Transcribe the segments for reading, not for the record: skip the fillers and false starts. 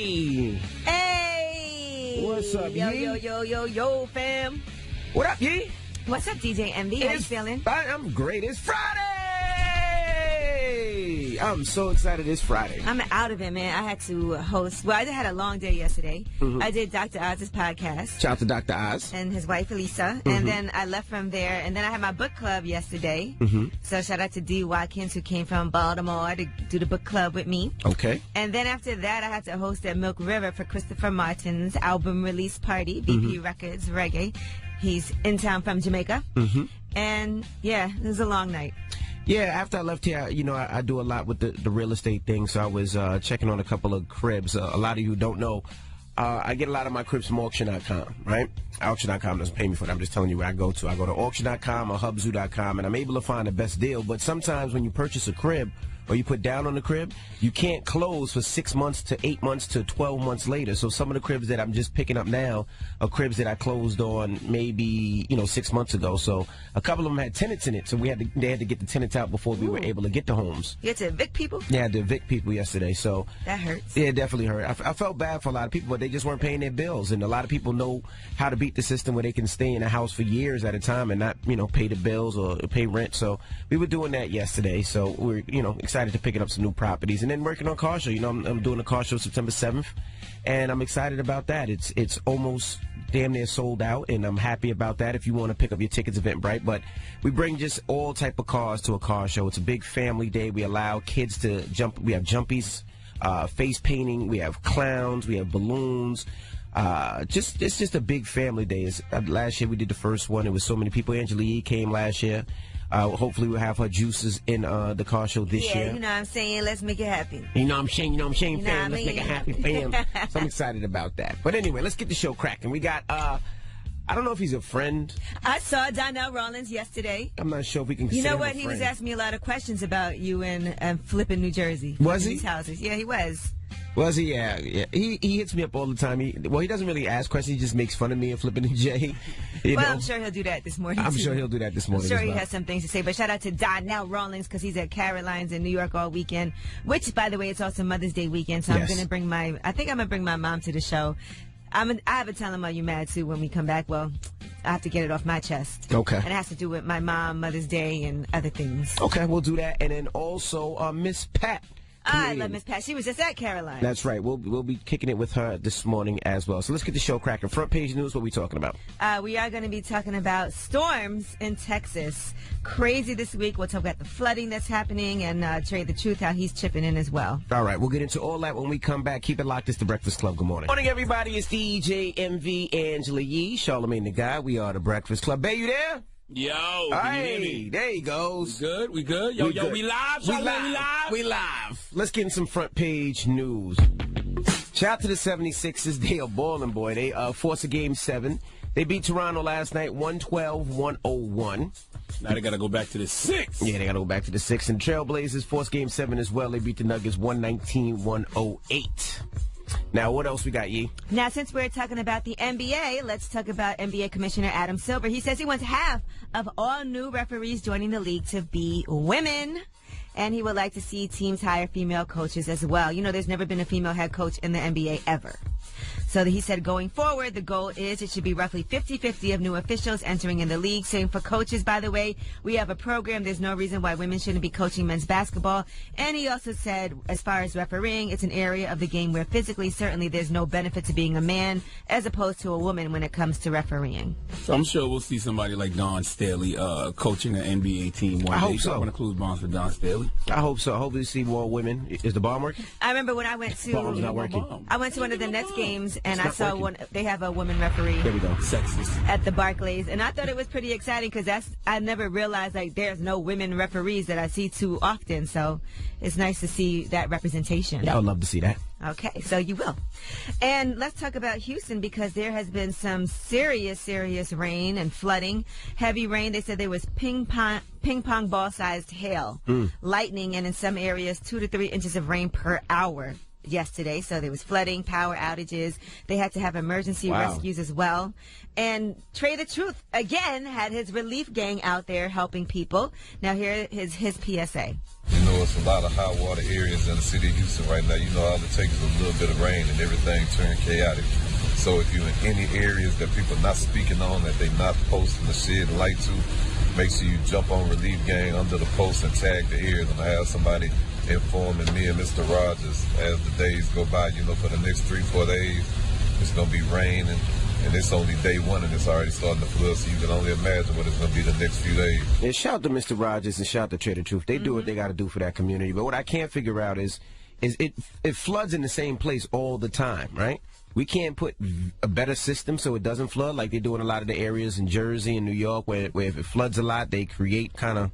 Yee! Hey! What's up, Yee? Yo, fam. What up, Yee? What's up, DJ MV? How you feeling? I'm great. It's Friday! I'm so excited it's Friday. I'm out of it, man. I had to host. Well, I had a long day yesterday. I did Dr. Oz's podcast. Shout out to Dr. Oz. And his wife, Elisa. And then I left from there. And then I had my book club yesterday. So shout out to D. Watkins, who came from Baltimore to do the book club with me. Okay. And then after that, I had to host at Milk River for Christopher Martin's album release party, BP Records Reggae. He's in town from Jamaica. And yeah, it was a long night. Yeah, after I left here, you know, I do a lot with the real estate thing, so I was checking on a couple of cribs. A lot of you don't know, I get a lot of my cribs from auction.com, right? Auction.com doesn't pay me for it. I'm just telling you where I go to. I go to auction.com or hubzoo.com, and I'm able to find the best deal. But sometimes when you purchase a crib or you put down on the crib, you can't close for 6 months to 8 months to 12 months later. So some of the cribs that I'm just picking up now are cribs that I closed on maybe, 6 months ago. So a couple of them had tenants in it, so they had to get the tenants out before we were able to get the homes. You had to evict people? Yeah, I had to evict people yesterday. So that hurts. Yeah, it definitely hurt. I felt bad for a lot of people, but they just weren't paying their bills. And a lot of people know how to beat the system where they can stay in a house for years at a time and not, pay the bills or pay rent. So we were doing that yesterday. So we're, excited to picking up some new properties and then working on car show. I'm doing a car show September 7th, and I'm excited about that. It's almost damn near sold out, and I'm happy about that. If you want to pick up your tickets, Eventbrite. But we bring just all type of cars to a car show. It's a big family day. We allow kids to jump. We have jumpies, face painting. We have clowns. We have balloons. It's just a big family day. Last year we did the first one. It was so many people. Angela Yee came last year. Hopefully we'll have her juices in the car show this year. Yeah, you know what I'm saying? Let's make it happen. You know what I'm saying, fam? I mean? Let's make it happen, fam. So I'm excited about that. But anyway, let's get the show cracking. We got, I don't know if he's a friend. I saw Donnell Rawlins yesterday. I'm not sure if we can You consider know what? him a He was friend. asking me a lot of questions about you and flipping New Jersey. Was he? These houses. Yeah, he was. Was he? Yeah. He hits me up all the time. He doesn't really ask questions. He just makes fun of me and flipping the J. I'm sure he'll do that this morning. I'm sure he'll do that this morning. I'm sure as well. he has some things to say. But shout out to Donnell Rawlins because he's at Caroline's in New York all weekend. Which, by the way, it's also Mother's Day weekend. So Yes. I'm gonna bring my mom to the show. I have a tell him, are you mad too when we come back? Well, I have to get it off my chest. Okay. And it has to do with my mom, Mother's Day, and other things. Okay, we'll do that. And then also Miss Pat. I love Miss Pat. She was just at Caroline. That's right. We'll be kicking it with her this morning as well. So let's get the show cracking. Front page news, what are we talking about? We are going to be talking about storms in Texas. Crazy this week. We'll talk about the flooding that's happening and Trey the Truth, how he's chipping in as well. All right, we'll get into all that when we come back. Keep it locked. It's The Breakfast Club. Good morning. Morning, everybody. It's DJ MV, Angela Yee, Charlamagne the Guy. We are The Breakfast Club. Babe, you there? Yo, can you hear me? There he goes. We good? Yo, good. we live? We live. Let's get in some front page news. Shout out to the 76ers. They are balling, boy. They forced a game 7. They beat Toronto last night, 112-101. Now they got to go back to the 6. Yeah, they got to go back to the 6. And Trailblazers forced game 7 as well. They beat the Nuggets 119-108. Now, what else we got, Yee? Now, since we're talking about the NBA, let's talk about NBA Commissioner Adam Silver. He says he wants half of all new referees joining the league to be women. And he would like to see teams hire female coaches as well. You know, there's never been a female head coach in the NBA ever. So he said going forward, the goal is it should be roughly 50-50 of new officials entering in the league. Same for coaches, by the way. We have a program. There's no reason why women shouldn't be coaching men's basketball. And he also said, as far as refereeing, it's an area of the game where physically, certainly, there's no benefit to being a man as opposed to a woman when it comes to refereeing. So I'm sure we'll see somebody like Don Staley coaching an NBA team one day. I hope so. I'm going to include bonds for Don Staley. I hope so. Hopefully see more women. Is the bomb working? I remember when I went to Bomb's not working. I went to one of the Nets games and It's I saw not working. they have a woman referee There we go. Sexist. at the Barclays, and I thought it was pretty exciting because I never realized like there's no women referees that I see too often. So it's nice to see that representation. Yeah, I would love to see that. Okay, so you will. And let's talk about Houston because there has been some serious rain and flooding. Heavy rain. They said there was ping pong ball sized hail, lightning, and in some areas 2 to 3 inches of rain per hour. yesterday. So there was flooding, power outages. They had to have emergency rescues as well. And Trey the Truth, again, had his relief gang out there helping people. Now here is his PSA. You know, it's a lot of high water areas in the city of Houston right now. You know, all it takes is a little bit of rain and everything turns chaotic. So if you're in any areas that people are not speaking on, that they're not posting the shed light to, make sure you jump on Relief Gang under the post and tag the areas. I'm going to have somebody informing me and Mr. Rogers as the days go by. You know, for the next 3-4 days, it's going to be raining. And it's only day one, and it's already starting to flood, so you can only imagine what it's going to be the next few days. Yeah, shout to Mr. Rogers and shout to Trey the Truth. They do what they got to do for that community. But what I can't figure out is it floods in the same place all the time, right? We can't put a better system so it doesn't flood like they do in a lot of the areas in Jersey and New York where if it floods a lot, they create kind of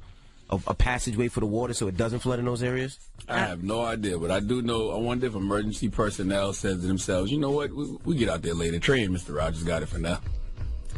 a passageway for the water so it doesn't flood in those areas? I have no idea, but I do know. I wonder if emergency personnel says to themselves, you know what, we get out there later. Trey and Mr. Rogers got it for now.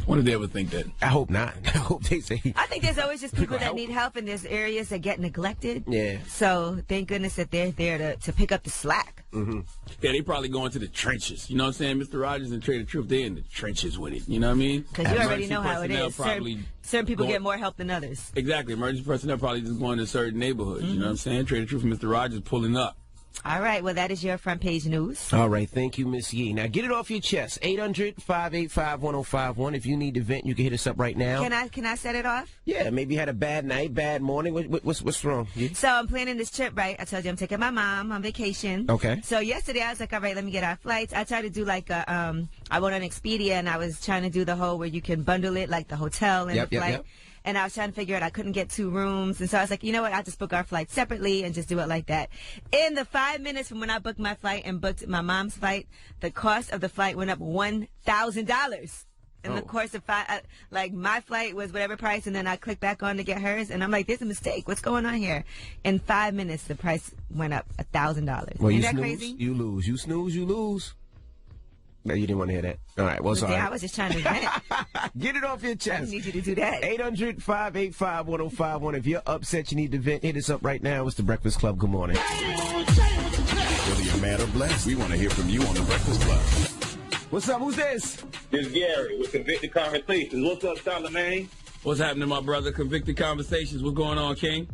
When did they ever think that? I hope not. I hope they say. I think there's always just people that need help, and there's areas that get neglected. Yeah. So thank goodness that they're there to pick up the slack. Mm-hmm. Yeah, they probably go into the trenches. You know what I'm saying? Mr. Rogers and Trey the Truth, they're in the trenches with it. You know what I mean? Because you already know how it is. Certain people going, get more help than others. Exactly. Emergency personnel probably just going to certain neighborhoods. You know what I'm saying? Trey the Truth and Mr. Rogers pulling up. All right. Well, that is your front page news. All right. Thank you, Miss Yee. Now, get it off your chest. 800-585-1051. If you need to vent, you can hit us up right now. Can I set it off? Yeah. Maybe you had a bad night, bad morning. What's wrong? Yeah. So I'm planning this trip, right? I told you I'm taking my mom on vacation. Okay. So yesterday I was like, all right, let me get our flights. I tried to do like I went on Expedia and I was trying to do the whole where you can bundle it, like the hotel and the flight. Yep. And I was trying to figure out I couldn't get 2 rooms. And so I was like, you know what? I'll just book our flight separately and just do it like that. In the 5 minutes from when I booked my flight and booked my mom's flight, the cost of the flight went up $1,000. In the course of like my flight was whatever price, and then I clicked back on to get hers, and I'm like, there's a mistake. What's going on here? In 5 minutes, the price went up $1,000. Well, Isn't that crazy? You lose. You snooze, you lose. No, you didn't want to hear that. All right, well, sorry. I was just trying to vent. Get it off your chest. I need you to do that. 800-585-1051. If you're upset, you need to vent, hit us up right now. It's The Breakfast Club. Good morning. Whether you're mad or blessed, we want to hear from you on The Breakfast Club. What's up? Who's this? This is Gary with Convicted Conversations. What's up, Charlamagne? What's happening, my brother? Convicted Conversations. What's going on, King?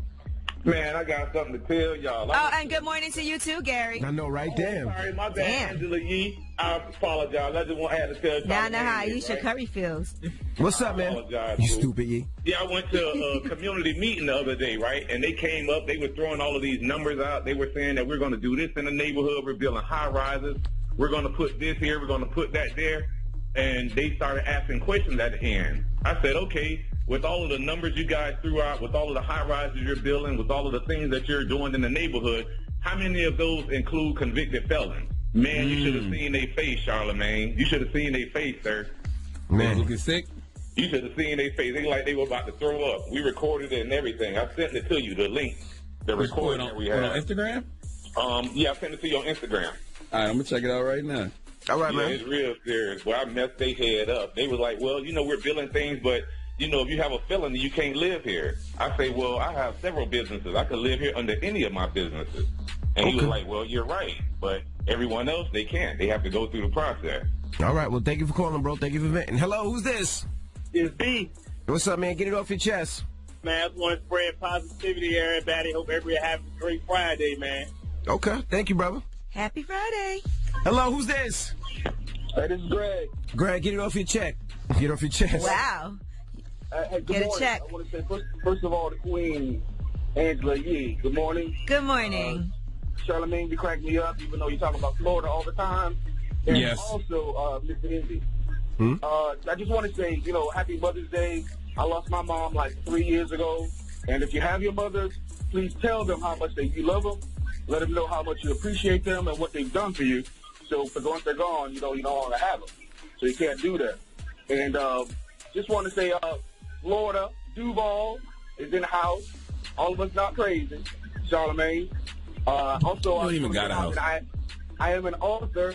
Man, I got something to tell y'all. And good morning to you too, Gary. I know, right? Damn. Sorry, my bad, Angela Yee. I apologize. I just want to have to tell you. Now I know how Aisha Curry feels. What's up, man? You stupid, Yee. Yeah, I went to a community meeting the other day, right? And they came up. They were throwing all of these numbers out. They were saying that we're going to do this in the neighborhood. We're building high rises. We're going to put this here. We're going to put that there. And they started asking questions at the end. I said, okay, with all of the numbers you guys threw out, with all of the high rises you're building, with all of the things that you're doing in the neighborhood, how many of those include convicted felons? Man, you should have seen their face, Charlamagne. You should have seen their face, sir. Man, looking sick. You should have seen their face. They like they were about to throw up. We recorded it and everything. I sent it to you, the link, the recording that we had. On Instagram? Yeah, I sent it to you on Instagram. All right, I'm going to check it out right now. All right, man. It's real serious. Well, I messed their head up. They was like, well, we're building things, but, if you have a felony, you can't live here. I say, well, I have several businesses. I could live here under any of my businesses. And he was like, well, you're right. But everyone else, they can't. They have to go through the process. All right. Well, thank you for calling, bro. Thank you for venting. Hello, who's this? It's B. What's up, man? Get it off your chest. Man, I just want to spread positivity, everybody. Hope everybody has a great Friday, man. Okay. Thank you, brother. Happy Friday. Hello, who's this? Hey, this is Greg. Greg, get it off your chest. Get it off your chest. Wow. Hey, Get a check. I want to say, first of all, the Queen, Angela Yee. Good morning. Good morning. Charlamagne, you crack me up, even though you talk about Florida all the time. And yes. Also, Mr. Envy. I just want to say, happy Mother's Day. I lost my mom like 3 years ago. And if you have your mothers, please tell them how much you love them. Let them know how much you appreciate them and what they've done for you. So, because once they're gone, you no longer have them. So you can't do that. And just want to say, Florida, Duval is in the house. All of us not crazy. Charlamagne. Also, you don't even got a house. I am an author.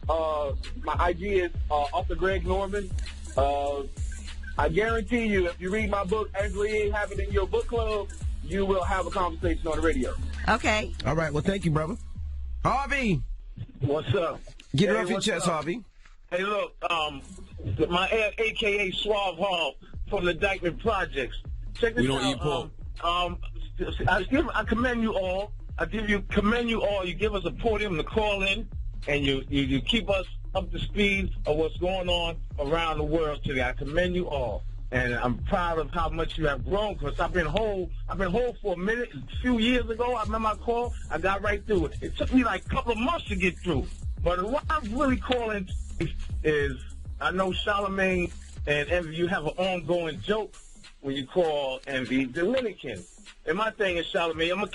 My IG is author Greg Norman. I guarantee you, if you read my book, Angela Yee, have it in your book club, you will have a conversation on the radio. Okay. All right. Well, thank you, brother. Harvey. What's up? Get it off your chest, Harvey. Hey, look, my AKA Suave Hall from the Dykeman Projects. Check this out. We don't eat pork. I commend you all. Commend you all. You give us a podium to call in, and you keep us up to speed of what's going on around the world today. I commend you all. And I'm proud of how much you have grown, because I've been whole for a minute. A few years ago, I remember I called. I got right through it. It took me like a couple of months to get through. But what I'm really calling is, I know Charlamagne and Envy, you have an ongoing joke when you call Envy Dominican. And my thing is, Charlamagne, I'm a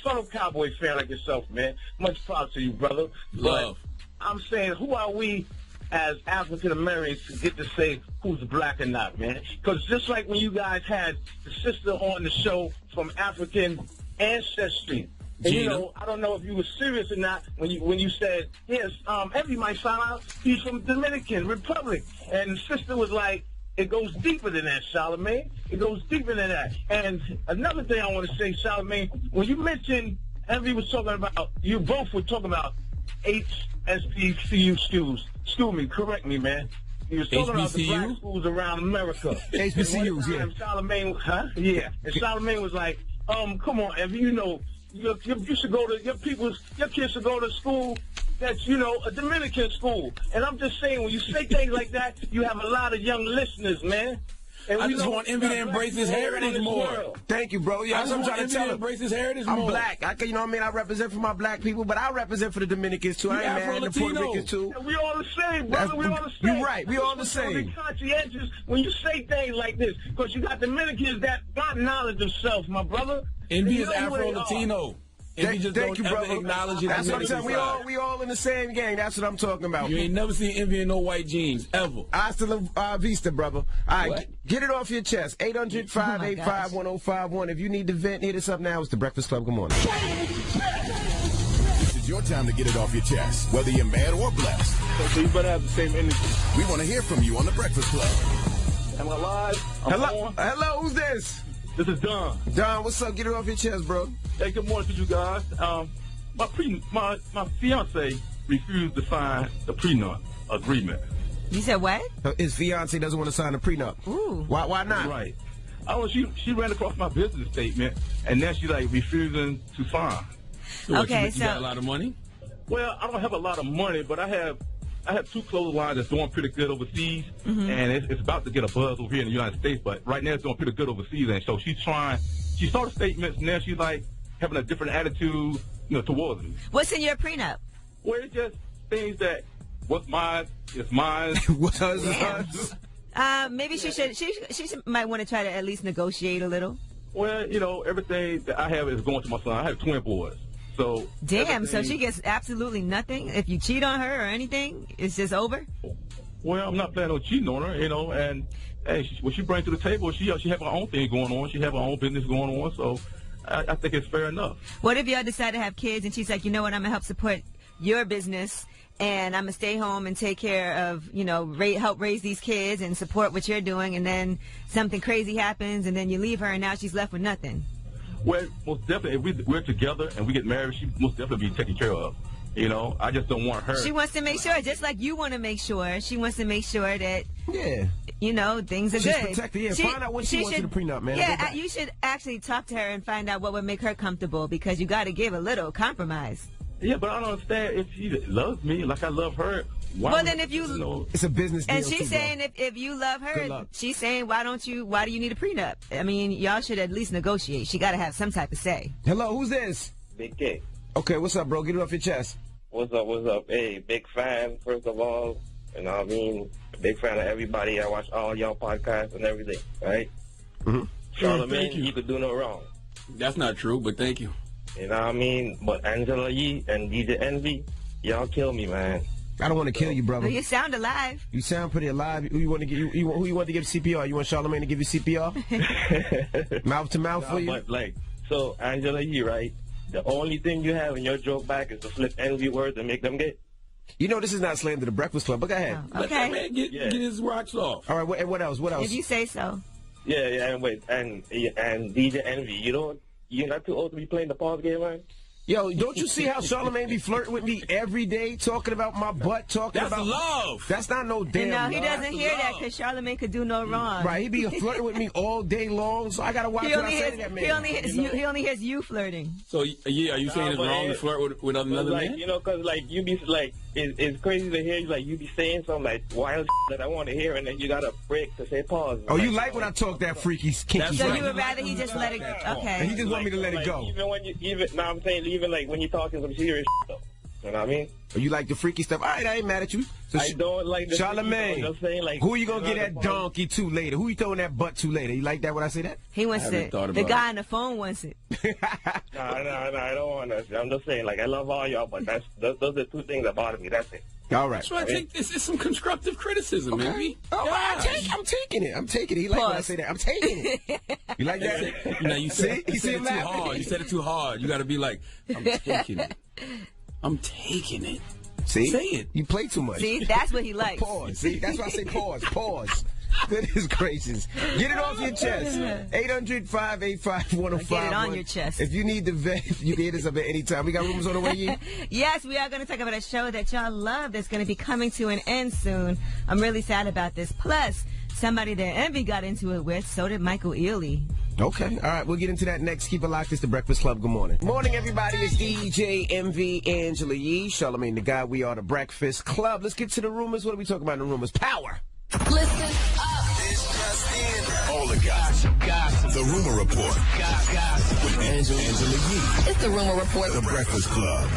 fellow Cowboy fan like yourself, man. Much props to you, brother. Love. But I'm saying, who are we as African Americans to get to say who's black or not, man? Because just like when you guys had the sister on the show from African ancestry, and you know, I don't know if you were serious or not when you said, yes, Envy might find out he's from Dominican Republic, and the sister was like, it goes deeper than that, Charlamagne. It goes deeper than that. And another thing I want to say, Charlamagne, when you mentioned Envy was talking about, you both were talking about HBCU schools. Excuse me, correct me, man. He was talking about the black schools around America. HBCUs, yeah. Charlamagne, yeah. And Charlamagne was like, come on, Envy, you know, you should go to, your kids should go to school that's, you know, a Dominican school. And I'm just saying, when you say things like that, you have a lot of young listeners, man. And I just want Envy to embrace his heritage more. Thank you, bro. Yeah, I'm trying to tell him. Embrace his heritage more. I'm black. You know what I mean? I represent for my black people, but I represent for the Dominicans, too. I ain't mad at the Puerto Ricans, too. We all the same, brother. We all the same. You're right. We all the same. Be conscientious when you say things like this, because you got Dominicans that got knowledge of self, my brother. Envy is Afro-Latino. Envy just don't ever acknowledge it. That's what I'm saying. We all in the same gang. That's what I'm talking about. You ain't never seen Envy in no white jeans, ever. Hasta la vista, brother. All right, get it off your chest. 800-585-1051. If you need to vent, hit us up now. It's The Breakfast Club. Good morning. This is your time to get it off your chest, whether you're mad or blessed. So you better have the same energy. We want to hear from you on The Breakfast Club. Am I live? Hello, who's this? This is Don. Don, what's up? Get it off your chest, bro. Hey, good morning to you guys. My fiance refused to sign the prenup agreement. You said what? His fiance doesn't want to sign a prenup. Ooh. Why not? Right. She ran across my business statement, and now she's like refusing to sign. So okay, you got a lot of money? Well, I don't have a lot of money, but I have 2 clothing lines that's doing pretty good overseas, and it's about to get a buzz over here in the United States, but right now it's doing pretty good overseas, and so she saw the statements, and now she's like having a different attitude, towards me. What's in your prenup? Well, it's just things that what's mine is mine. What's hers is hers. Maybe she might want to try to at least negotiate a little. Well, everything that I have is going to my son. I have twin boys. So damn, so she gets absolutely nothing if you cheat on her or anything? It's just over? Well, I'm not planning on cheating on her, and hey, what she brings to the table, she have her own thing going on. She have her own business going on, so I think it's fair enough. What if y'all decide to have kids and she's like, you know what, I'm going to help support your business and I'm going to stay home and take care of, help raise these kids and support what you're doing, and then something crazy happens and then you leave her and now she's left with nothing? Well, most definitely, if we're together and we get married, she most definitely be taken care of. I just don't want her. She wants to make sure, just like you want to make sure. She wants to make sure that, things are She's good. Protected. Yeah, find out what she wants in the prenup, man. Yeah, you should actually talk to her and find out what would make her comfortable, because you got to give a little compromise. Yeah, but I don't understand, if she loves me like I love her. Well, then if you it's a business deal. And she's saying if you love her, she's saying why do you need a prenup? I mean, y'all should at least negotiate. She got to have some type of say. Hello, who's this? Big K. Okay, what's up, bro? Get it off your chest. What's up? Hey, big fan, first of all. And I mean, big fan of everybody. I watch all y'all podcasts and everything, right? Charlamagne, you could do no wrong. That's not true, but thank you. You know what I mean? But Angela Yee and DJ Envy, y'all kill me, man. I don't want to kill you, brother. Well, you sound alive. You sound pretty alive. Who you want to give? Who you want to give CPR? You want Charlamagne to give you CPR? Mouth to mouth for you. But so Angela Yee, right? The only thing you have in your joke back is to flip Envy words and make them gay. This is not slander to the Breakfast Club, but go ahead. Oh, okay. Let that man get his rocks off. All right, what else? If you say so. Yeah, and wait, and DJ Envy, you ain't got too old to be playing the pause game, man? Yo, don't you see how Charlamagne be flirting with me every day, talking about my butt, That's love. That's not no damn No, he love. doesn't hear that because Charlamagne could do no wrong. Right, he be flirting with me all day long, so I gotta watch what I say to that man. He only hears you flirting. So, yeah, are you saying it's wrong to flirt with another man? You know, because, like, you be, like, it's crazy to hear you, like, you be saying some, like, wild that I want to hear, and then you got to break to say pause. Oh, you like when I talk that freaky, kinky So stuff. you would rather he just let it go? Okay. And he just want me to let it go. Even when I'm saying, even, like, when you're talking some serious though. You know what I mean? Oh, you like the freaky stuff? All right, I ain't mad at you. So I don't like the Charlamagne, I'm saying, like, who you gonna get that donkey to later? Who you throwing that butt to later? You like that when I say that? He wants it. The guy on the phone wants it. No, I don't want to. I'm just saying, like, I love all y'all, but those are the two things that bother me. That's it. All right. That's why I think this is some constructive criticism, maybe. Oh, I'm taking it. I'm taking it. He like when I say that. I'm taking it. You like that? No, you said See? it too hard. You said it too hard. You got to be like, I'm taking it. I'm taking it. See? Say it. You play too much. See, that's what he likes. Pause. See, that's why I say pause. Pause. Goodness gracious. Get it off your chest. 800-585-1051. Get it on your chest. If you need the vet, you can hit us up at any time. We got rumors on the way in? Yes, we are going to talk about a show that y'all love that's going to be coming to an end soon. I'm really sad about this. Plus, somebody that Envy got into it with, so did Michael Ealy. Okay. All right. We'll get into that next. Keep it locked. It's The Breakfast Club. Good morning. Morning, everybody. It's DJ MV Angela Yee. Charlamagne the Guy. We are The Breakfast Club. Let's get to the rumors. What are we talking about in the rumors? Power. Listen up. It's just in. All the gossip. The Rumor Report. Gossip. With Angela Yee. It's the Rumor Report. The Breakfast Club.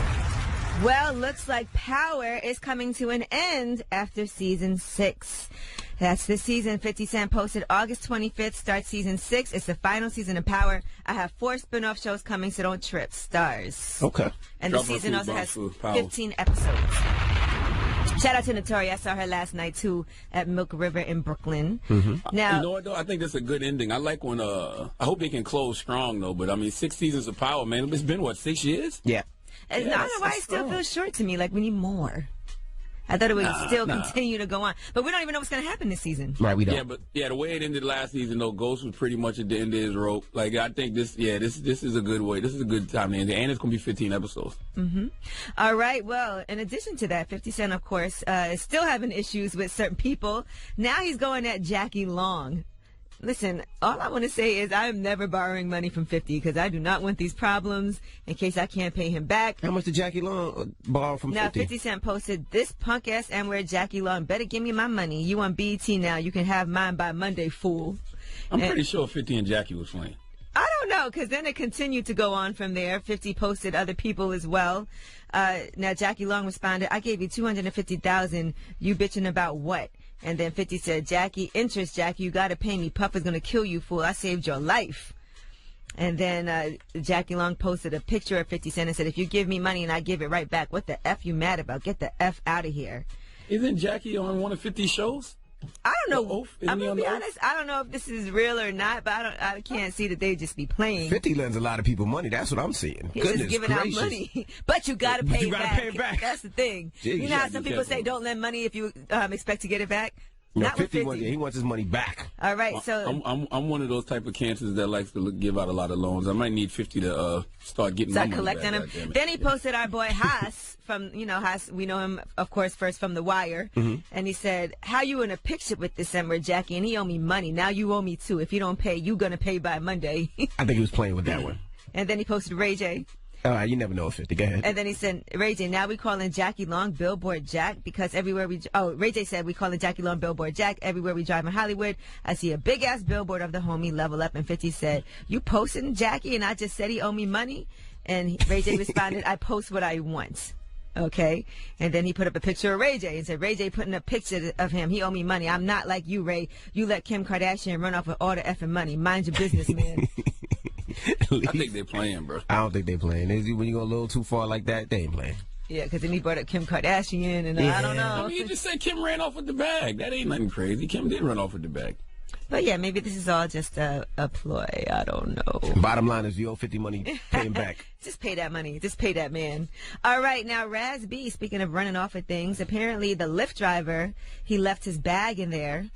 Well, looks like Power is coming to an end after season 6. That's this season. 50 Cent posted August 25th starts season 6. It's the final season of Power. I have 4 spin-off shows coming, so don't trip. Stars. Okay. And the season also has 15 episodes. Shout out to Notori. I saw her last night, too, at Milk River in Brooklyn. Now, you know what, though? I think that's a good ending. I like when, I hope it can close strong, though. But, I mean, 6 seasons of Power, man. It's been, what, 6 years? Yeah. I don't know why it still feels short to me. Like, we need more. I thought it would still continue to go on. But we don't even know what's going to happen this season. Right, we don't. Yeah, but the way it ended last season, though, Ghost was pretty much at the end of his rope. Like, I think this is a good way. This is a good time to end it. And it's going to be 15 episodes. All right. Well, in addition to that, 50 Cent, of course, is still having issues with certain people. Now he's going at Jackie Long. Listen, all I want to say is I am never borrowing money from 50 because I do not want these problems in case I can't pay him back. How much did Jackie Long borrow from 50? Now, 50 Cent posted, this punk-ass M-word Jackie Long better give me my money. You on BET now. You can have mine by Monday, fool. I'm pretty sure 50 and Jackie was playing. I don't know, because then it continued to go on from there. 50 posted other people as well. Now, Jackie Long responded, I gave you $250,000. You bitching about what? And then 50 said, Jackie, you got to pay me. Puff is going to kill you, fool. I saved your life. And then Jackie Long posted a picture of 50 Cent and said, if you give me money and I give it right back, what the F you mad about? Get the F out of here. Isn't Jackie on one of 50's shows? I don't know. I'm going to be honest. I don't know if this is real or not, but I can't see that they just be playing. 50 lends a lot of people money. That's what I'm seeing. He's Goodness just giving gracious. out money. But you got to pay it back. That's the thing. Jeez, you know how some people say don't lend money if you expect to get it back? No, Not 50 with 50. He wants his money back. All right, so I'm one of those type of cancers that likes to give out a lot of loans. I might need 50 to start getting my money collecting back, them. Then he posted our boy Haas from Haas. We know him, of course, first from The Wire, and he said, "How you in a picture with this December, Jackie? And he owe me money. Now you owe me too. If you don't pay, you gonna pay by Monday." I think he was playing with that one. And then he posted Ray J. All right, you never know, 50. Go ahead. And then he said, Ray J, now we calling Jackie Long Billboard Jack because everywhere Ray J said, we calling Jackie Long Billboard Jack everywhere we drive in Hollywood. I see a big ass billboard of the homie Level Up. And 50 said, you posting Jackie and I just said he owe me money? And Ray J responded, I post what I want. Okay. And then he put up a picture of Ray J and said, Ray J putting a picture of him. He owe me money. I'm not like you, Ray. You let Kim Kardashian run off with all the effing money. Mind your business, man. I think they're playing, bro. I don't think they're playing. When you go a little too far like that, they ain't playing. Yeah, because then he brought up Kim Kardashian, and I don't know. I mean, you just said Kim ran off with the bag. That ain't nothing crazy. Kim did run off with the bag. But yeah, maybe this is all just a ploy. I don't know. Bottom line is you owe 50 money, pay him back. Just pay that money. Just pay that man. All right, now Raz B, speaking of running off of things, apparently the Lyft driver, he left his bag in there.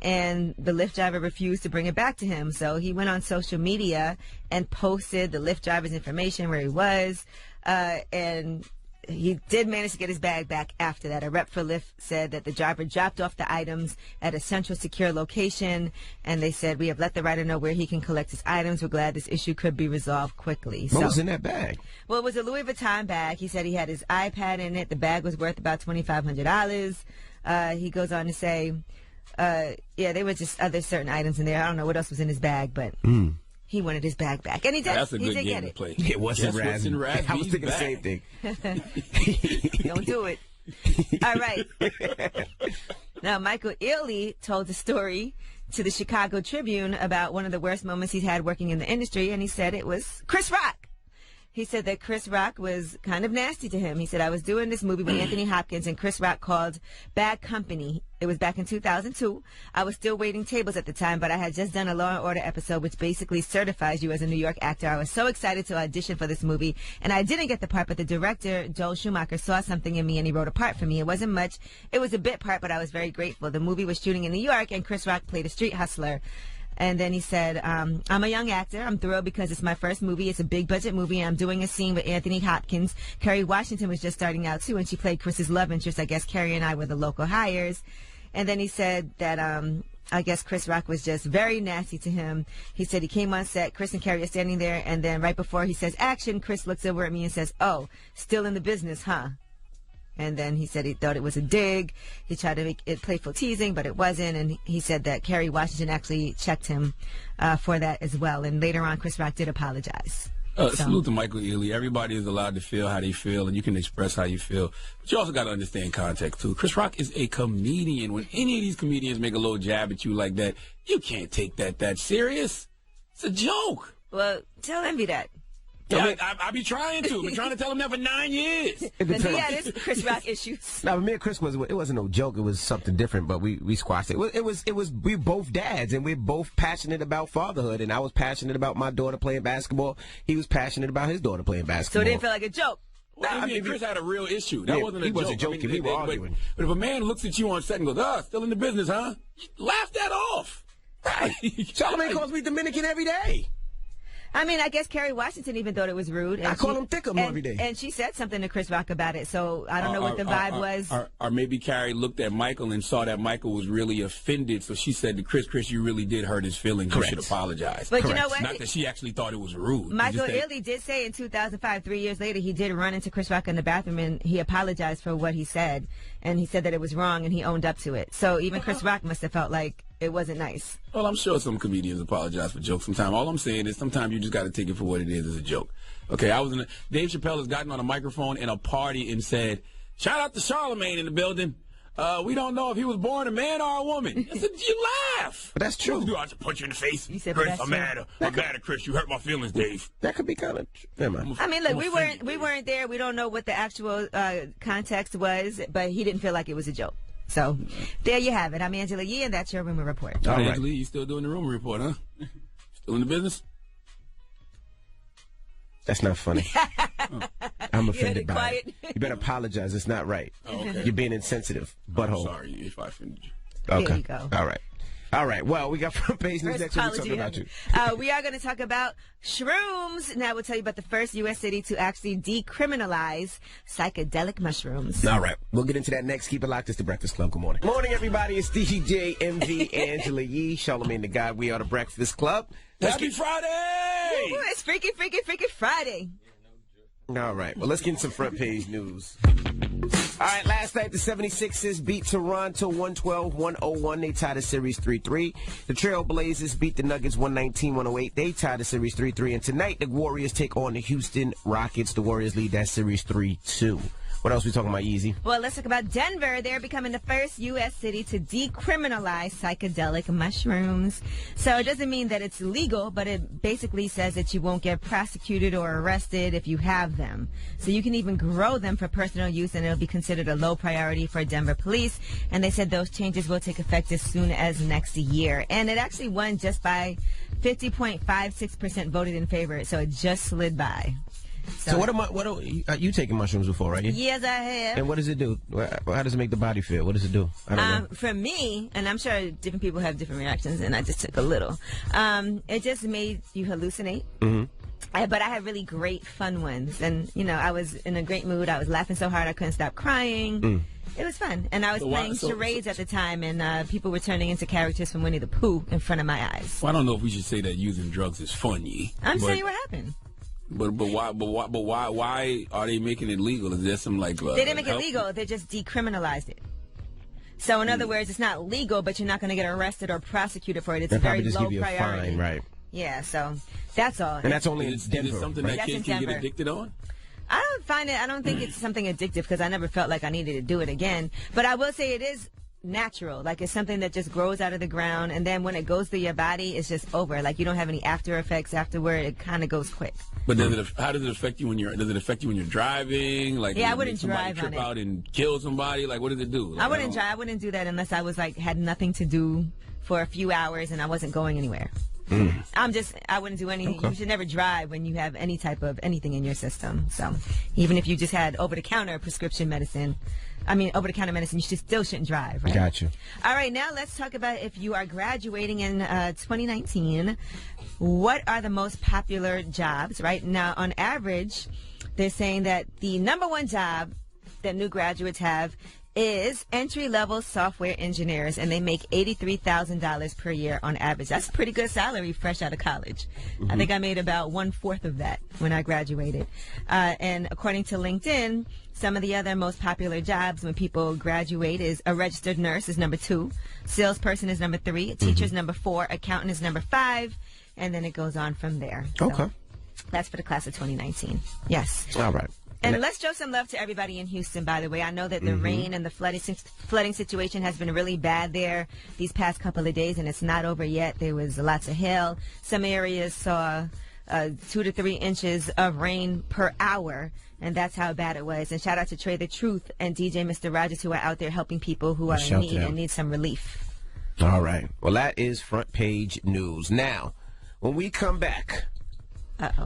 And the Lyft driver refused to bring it back to him. So he went on social media and posted the Lyft driver's information, where he was, And he did manage to get his bag back after that. A rep for Lyft said that the driver dropped off the items at a central secure location, and they said, we have let the rider know where he can collect his items. We're glad this issue could be resolved quickly. What was in that bag? Well, it was a Louis Vuitton bag. He said he had his iPad in it. The bag was worth about $2,500. He goes on to say, there were just other certain items in there. I don't know what else was in his bag, but he wanted his bag back. And he did. That's a good game get to it. Play. It wasn't What's in Raz I was B's thinking the bag. same thing. Don't do it. All right. Now, Michael Ealy told the story to the Chicago Tribune about one of the worst moments he's had working in the industry, and he said it was Chris Rock. He said that Chris Rock was kind of nasty to him. He said, I was doing this movie with Anthony Hopkins, and Chris Rock called Bad Company. It was back in 2002. I was still waiting tables at the time, but I had just done a Law & Order episode, which basically certifies you as a New York actor. I was so excited to audition for this movie, and I didn't get the part, but the director, Joel Schumacher, saw something in me, and he wrote a part for me. It wasn't much. It was a bit part, but I was very grateful. The movie was shooting in New York, and Chris Rock played a street hustler. And then he said, I'm a young actor. I'm thrilled because it's my first movie. It's a big budget movie. And I'm doing a scene with Anthony Hopkins. Kerry Washington was just starting out, too, and she played Chris's love interest. I guess Kerry and I were the local hires. And then he said that I guess Chris Rock was just very nasty to him. He said he came on set. Chris and Kerry are standing there. And then right before he says action, Chris looks over at me and says, oh, still in the business, huh? And then he said he thought it was a dig. He tried to make it playful teasing, but it wasn't. And he said that Kerry Washington actually checked him for that as well. And later on, Chris Rock did apologize. Salute to Michael Ealy. Everybody is allowed to feel how they feel, and you can express how you feel. But you also got to understand context, too. Chris Rock is a comedian. When any of these comedians make a little jab at you like that, you can't take that serious. It's a joke. Well, tell Envy that. Yeah, I be trying to. Been trying to tell him that for 9 years. But he had his Chris Rock issues. No, me and Chris it wasn't no joke. It was something different, but we squashed it. It was we both dads, and we're both passionate about fatherhood. And I was passionate about my daughter playing basketball. He was passionate about his daughter playing basketball. So it didn't feel like a joke. Well, I mean, Chris had a real issue. That wasn't a joke. He wasn't joking. We were arguing. But if a man looks at you on set and goes, still in the business, huh? Laugh that off. Right. Charlamagne calls me Dominican every day. I mean, I guess Kerry Washington even thought it was rude. And I call him Thickum every day. And she said something to Chris Rock about it, so I don't know what the vibe was. Or maybe Kerry looked at Michael and saw that Michael was really offended, so she said to Chris, you really did hurt his feelings. Correct. You should apologize. But you know what? Not that she actually thought it was rude. Michael Ealy did say in 2005, 3 years later, he did run into Chris Rock in the bathroom, and he apologized for what he said. And he said that it was wrong, and he owned up to it. So even Chris Rock must have felt like it wasn't nice. Well, I'm sure some comedians apologize for jokes sometimes. All I'm saying is sometimes you just got to take it for what it is as a joke. Okay, Dave Chappelle has gotten on a microphone in a party and said, shout out to Charlamagne in the building. We don't know if he was born a man or a woman. I said, you laugh. But that's true. I just punch you in the face. You said, Chris, I'm mad at Chris. You hurt my feelings, Dave. That could be kind of. I mean, look, we weren't there. We don't know what the actual context was, but he didn't feel like it was a joke. So there you have it. I'm Angela Yee, and that's your Rumor Report. All right, Angela Yee, you still doing the Rumor Report, huh? Still in the business? That's not funny. I'm offended by quiet. it. You better apologize. It's not right. Oh, okay. You're being insensitive. Butthole. I'm sorry if I offended you. Okay. There you go. All right. Well, we got front page news next. We're talking about you. We are going to talk about shrooms. Now we'll tell you about the first U.S. city to actually decriminalize psychedelic mushrooms. All right. We'll get into that next. Keep it locked. It's The Breakfast Club. Good morning. Morning, everybody. It's DJ MV Angela Yee, Charlamagne the God. We are The Breakfast Club. Happy Friday! Ooh, it's Freaky Friday. All right. Well, let's get into some front page news. All right, last night the 76ers beat Toronto 112-101. They tied the series 3-3. The Trailblazers beat the Nuggets 119-108. They tied the series 3-3. And tonight the Warriors take on the Houston Rockets. The Warriors lead that series 3-2. What else are we talking about, Yeezy? Well, let's talk about Denver. They're becoming the first U.S. city to decriminalize psychedelic mushrooms. So it doesn't mean that it's legal, but it basically says that you won't get prosecuted or arrested if you have them. So you can even grow them for personal use, and it'll be considered a low priority for Denver police. And they said those changes will take effect as soon as next year. And it actually won just by 50.56% voted in favor, so it just slid by. So what are you taking mushrooms before, right? Yes, I have. And what does it do? How does it make the body feel? What does it do? I don't know. For me, and I'm sure different people have different reactions, and I just took a little. It just made you hallucinate. Mm-hmm. But I had really great fun ones. And, you know, I was in a great mood. I was laughing so hard I couldn't stop crying. It was fun. And I was playing charades at the time, and people were turning into characters from Winnie the Pooh in front of my eyes. Well, I don't know if we should say that using drugs is fun, Yee. I'm saying what happened. But why are they making it legal? Is there some they didn't make it legal. They just decriminalized it. So in other words, it's not legal, but you're not going to get arrested or prosecuted for it. It's very low priority. Fine, right? Yeah. So that's all. And that's only in Denver. Is it something that kids can get addicted on? I don't think it's something addictive because I never felt like I needed to do it again. But I will say it is natural. Like it's something that just grows out of the ground, and then when it goes through your body, it's just over. Like you don't have any after effects afterward. It kind of goes quick. But how does it affect you when you're driving? Like I wouldn't drive trip out and kill somebody. Like what does it do? Like, I wouldn't drive. I wouldn't do that unless I was like had nothing to do for a few hours and I wasn't going anywhere. I wouldn't do anything. Okay. You should never drive when you have any type of anything in your system. So even if you just had over-the-counter medicine, you still shouldn't drive, right? Gotcha. All right, now let's talk about if you are graduating in 2019, what are the most popular jobs, right? Now, on average, they're saying that the number one job that new graduates have is entry-level software engineers, and they make $83,000 per year on average. That's a pretty good salary fresh out of college. I think I made about 1/4 of that when I graduated. And according to LinkedIn, some of the other most popular jobs when people graduate is a registered nurse is number 2, salesperson is number 3, teacher is number 4, accountant is number 5, and then it goes on from there. Okay. So that's for the class of 2019. Yes. All right. And let's show some love to everybody in Houston, by the way. I know that the rain and the flooding situation has been really bad there these past couple of days, and it's not over yet. There was lots of hail. Some areas saw 2 to 3 inches of rain per hour, and that's how bad it was. And shout out to Trey the Truth and DJ Mr. Rogers, who are out there helping people who are in need and need some relief. All right. Well, that is front page news. Now, when we come back...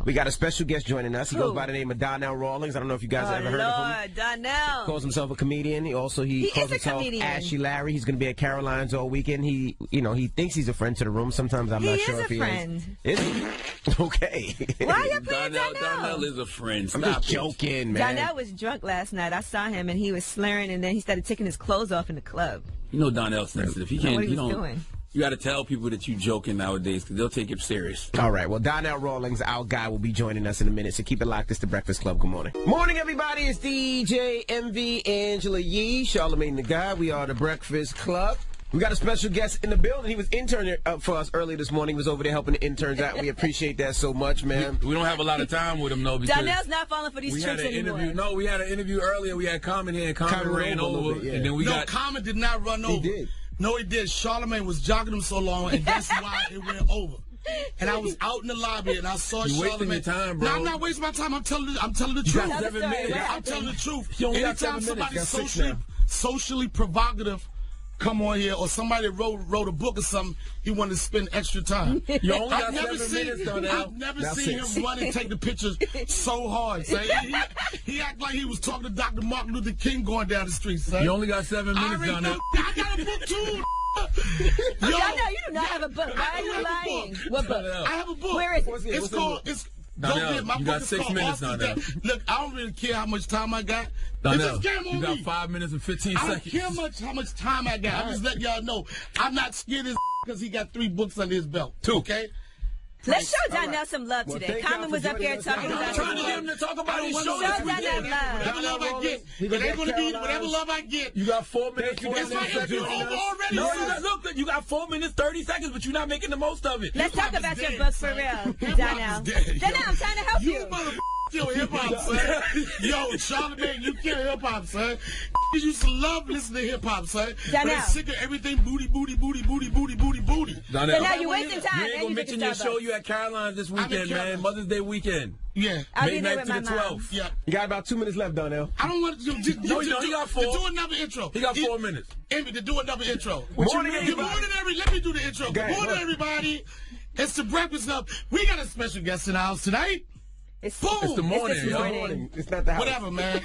we got a special guest joining us. He goes by the name of Donnell Rawlings. I don't know if you guys have ever heard of him. Donnell. He calls himself a comedian. He calls himself Ashy Larry. He's going to be at Caroline's all weekend. He thinks he's a friend to the room. Sometimes I'm not sure if he is. Is he? Okay. Why are you playing Donnell? Donnell is a friend. I'm just joking, man. Donnell was drunk last night. I saw him, and he was slurring, and then he started taking his clothes off in the club. You know Donnell's sensitive. He can't. What he was doing. You got to tell people that you joking nowadays because they'll take it serious. All right. Well, Donnell Rawlings, our guy, will be joining us in a minute. So keep it locked. It's the Breakfast Club. Good morning. Morning, everybody. It's DJ MV Angela Yee, Charlamagne the Guy. We are the Breakfast Club. We got a special guest in the building. He was interning for us earlier this morning. He was over there helping the interns out. We appreciate that so much, man. We don't have a lot of time with him, though. Because Donnell's not falling for these tricks anymore. We had an interview earlier. We had Common here, and Common ran over. Bit, yeah. And then we got... Common did not run over. He did. No, he did. Charlamagne was jogging him so long, and that's why it went over. And I was out in the lobby, and I saw Charlamagne. Wasting your time, bro. No, I'm not wasting my time. I'm telling the truth. You got 7 minutes. I'm telling the truth. You only got 7 Anytime minutes. somebody socially provocative come on here, or somebody wrote a book or something, he wanted to spend extra time. You only got 7 minutes, though, now. I've never seen him run and take the pictures so hard. So he acted like he was talking to Dr. Martin Luther King going down the street. So. You only got 7 minutes, though, now. I got a book, too. Yo, you do not have a book. Why are you lying? What book? I have a book. Where is it? It's called... Donnell, you got 6 minutes now. Look, I don't really care how much time I got. Donnell, you got 5 minutes and 15 seconds. I don't care how much time I got. I'm just letting y'all know. I'm not scared as because he got 3 books under his belt. 2. Okay? Let's show Donnell some love today. Common was up here talking about I'm trying to get him to talk about his show. Show Donnell love. Whatever love I get, it ain't going to be whatever love I get. You got 4 minutes. It's my interview over already. Look, you got 4 minutes, 30 seconds, but you're not making the most of it. Let's talk about your book for real, Donnell. Donnell, I'm trying to help you. You mother kill hip-hop, son. Yo, Charlamagne, you kill hip-hop, son. You used to love listening to hip-hop, son. Donnell. But sick of everything booty. Donnell, you wasting time. You ain't going to mention your show. You at Caroline's this weekend, man. Mother's Day weekend. Yeah. May 9th to the 12th. Yeah. You got about 2 minutes left, Donnell. I don't want to No, he got 4. To do another intro. He got 4 minutes. Amy, to do another intro. Morning, let me do the intro. Good morning, everybody. It's the Breakfast Club. We got a special guest in the house tonight. It's the morning. It's this morning. It's not the house. Whatever, man.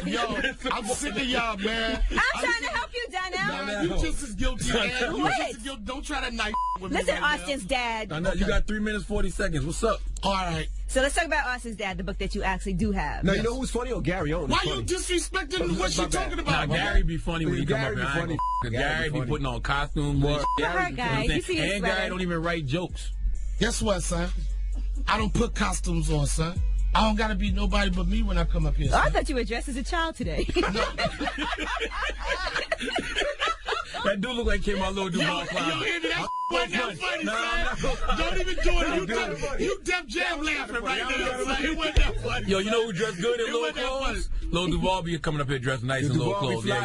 Yo, I'm sick of y'all, man. I'm trying to help you, Donnell. Nah, you just as guilty. Man. You What? just as guilty. Don't try that night with me. Listen, right now. Austin's dad. I know you got 3 minutes 40 seconds. What's up? All right. So let's talk about Austin's dad, the book that you actually do have. No, you know who's funny? Or Gary Owen. Why you disrespecting what she talking about? Now, Gary be funny when he come up Gary here. be funny. Gary be putting on costumes. Boy, You're her guy. You see his and sweater. Gary don't even write jokes. Guess what, son? I don't put costumes on, son. I don't gotta be nobody but me when I come up here. Oh, I thought you were dressed as a child today. That dude look like came out Lil Duval clown. Yo, Andy, that wasn't that funny, son. Don't even do it. You Def Jam laughing right now, son. It wasn't that funny. Yo, you know who dressed good in little clothes? Lil Duval be coming up here dressed nice in little clothes. Yeah.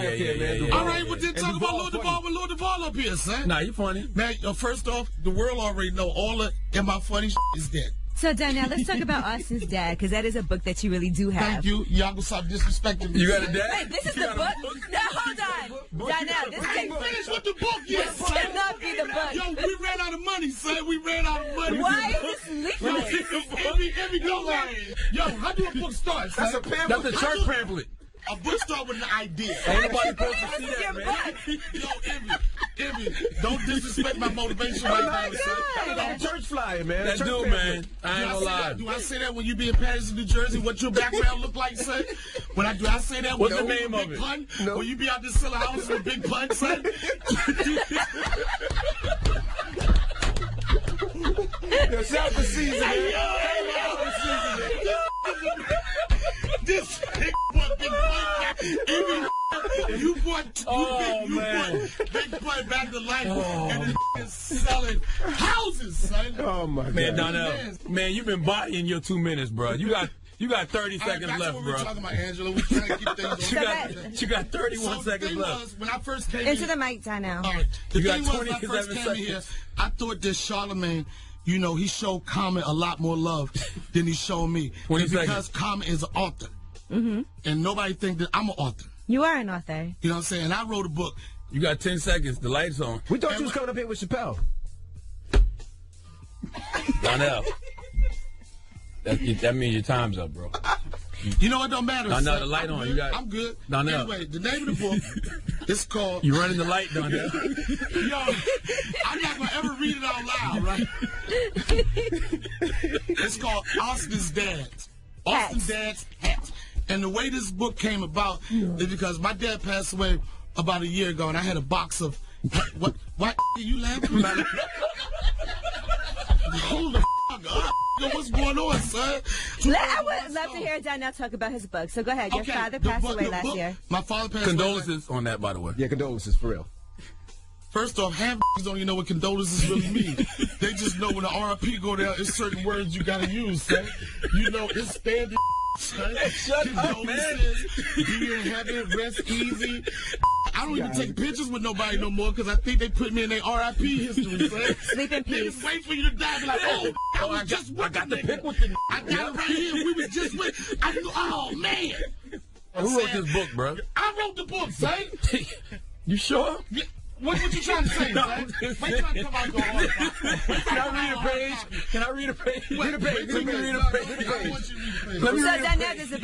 All right, well, then talk about Lil Duval with Lil Duval up here, son. Nah, you funny. Man, first off, the world already know all the and my funny is dead. So, Donnell, let's talk about Austin's dad, because that is a book that you really do have. Thank you. Y'all gonna stop disrespecting me. You got a dad? Wait, this is the book? No, hold on. Donnell, this I ain't finished with the book yet, this son. cannot be the book. Yo, we ran out of money, son. We ran out of money. Why is this leaflet? Every go on. Yo, how do a book start, son? That's a pamphlet. That's a church pamphlet. A book start with an idea. Ain't nobody supposed to see This is your that, man. book. Yo, Envy, don't disrespect my motivation right now, son. That's a church flyer, man. That Church dude, pamphlet. man. I ain't gonna lie. Do I say that when you be in Patterson, New Jersey? What your background look like, son? Do I say that? What's when the you name with of Big it? Pun? No. When you be out there selling houses with Big Pun, son? Yo, shout out to Caesar, man. This big Pun, Big Pun. Envy, you brought Big Pun back to life, and this is selling houses, son. Oh, my God. Man, Donnell, man, you've been bodying your 2 minutes, bro. You got 30 seconds That's left, what bro. we're talking about, Angela. We're trying to keep things on. You got 31 So seconds the thing left. was, when I first came Into in, the mic, Donnell. all right, the You got thing was, when I 27 first came in here, seconds. I thought that Charlamagne, you know, he showed Common a lot more love than he showed me. 20 It's because seconds. Common is an author. And nobody think that I'm an author. You are an author. You know what I'm saying? And I wrote a book. You got 10 seconds. The light's on. We thought you was coming up here with Chappelle. Donnell. That means your time's up, bro. You know what don't matter. No, son. the light I'm on. good. You got. I'm good. No. Anyway, the name of the book is called. You running the light, Donnell. Yo, I'm not gonna ever read it out loud, right? It's called Austin's Dad's. Austin's Dad's Hat. And the way this book came about is because my dad passed away about a year ago, and I had a box of what? Why are you laughing? Hold the fuck up. Yo, what's going on, son? I would love to hear Donnell talk about his book. So go ahead. Your father passed away last year. My father passed Condolences on that, by the way. Yeah, condolences, for real. First off, half don't even know what condolences really mean. They just know when the RIP go down, it's certain words you gotta use, son. You know, it's standard. Son. Shut up, man. Be in heaven, rest easy. I don't even take pictures with nobody no more because I think they put me in their RIP history, son. Sleep in They peace. just wait for you to die. Be like, oh, I got the pick with the. I got it right here. We was just with. Oh man. Who wrote this book, bro? I wrote the book, son. You sure? Yeah. What you trying to say, son? Wait till I come out and go on. Can I read a page? Can I read a page? Read a page. Let me read a page. I want you to read a page. Let me So read a Donnell, page. does the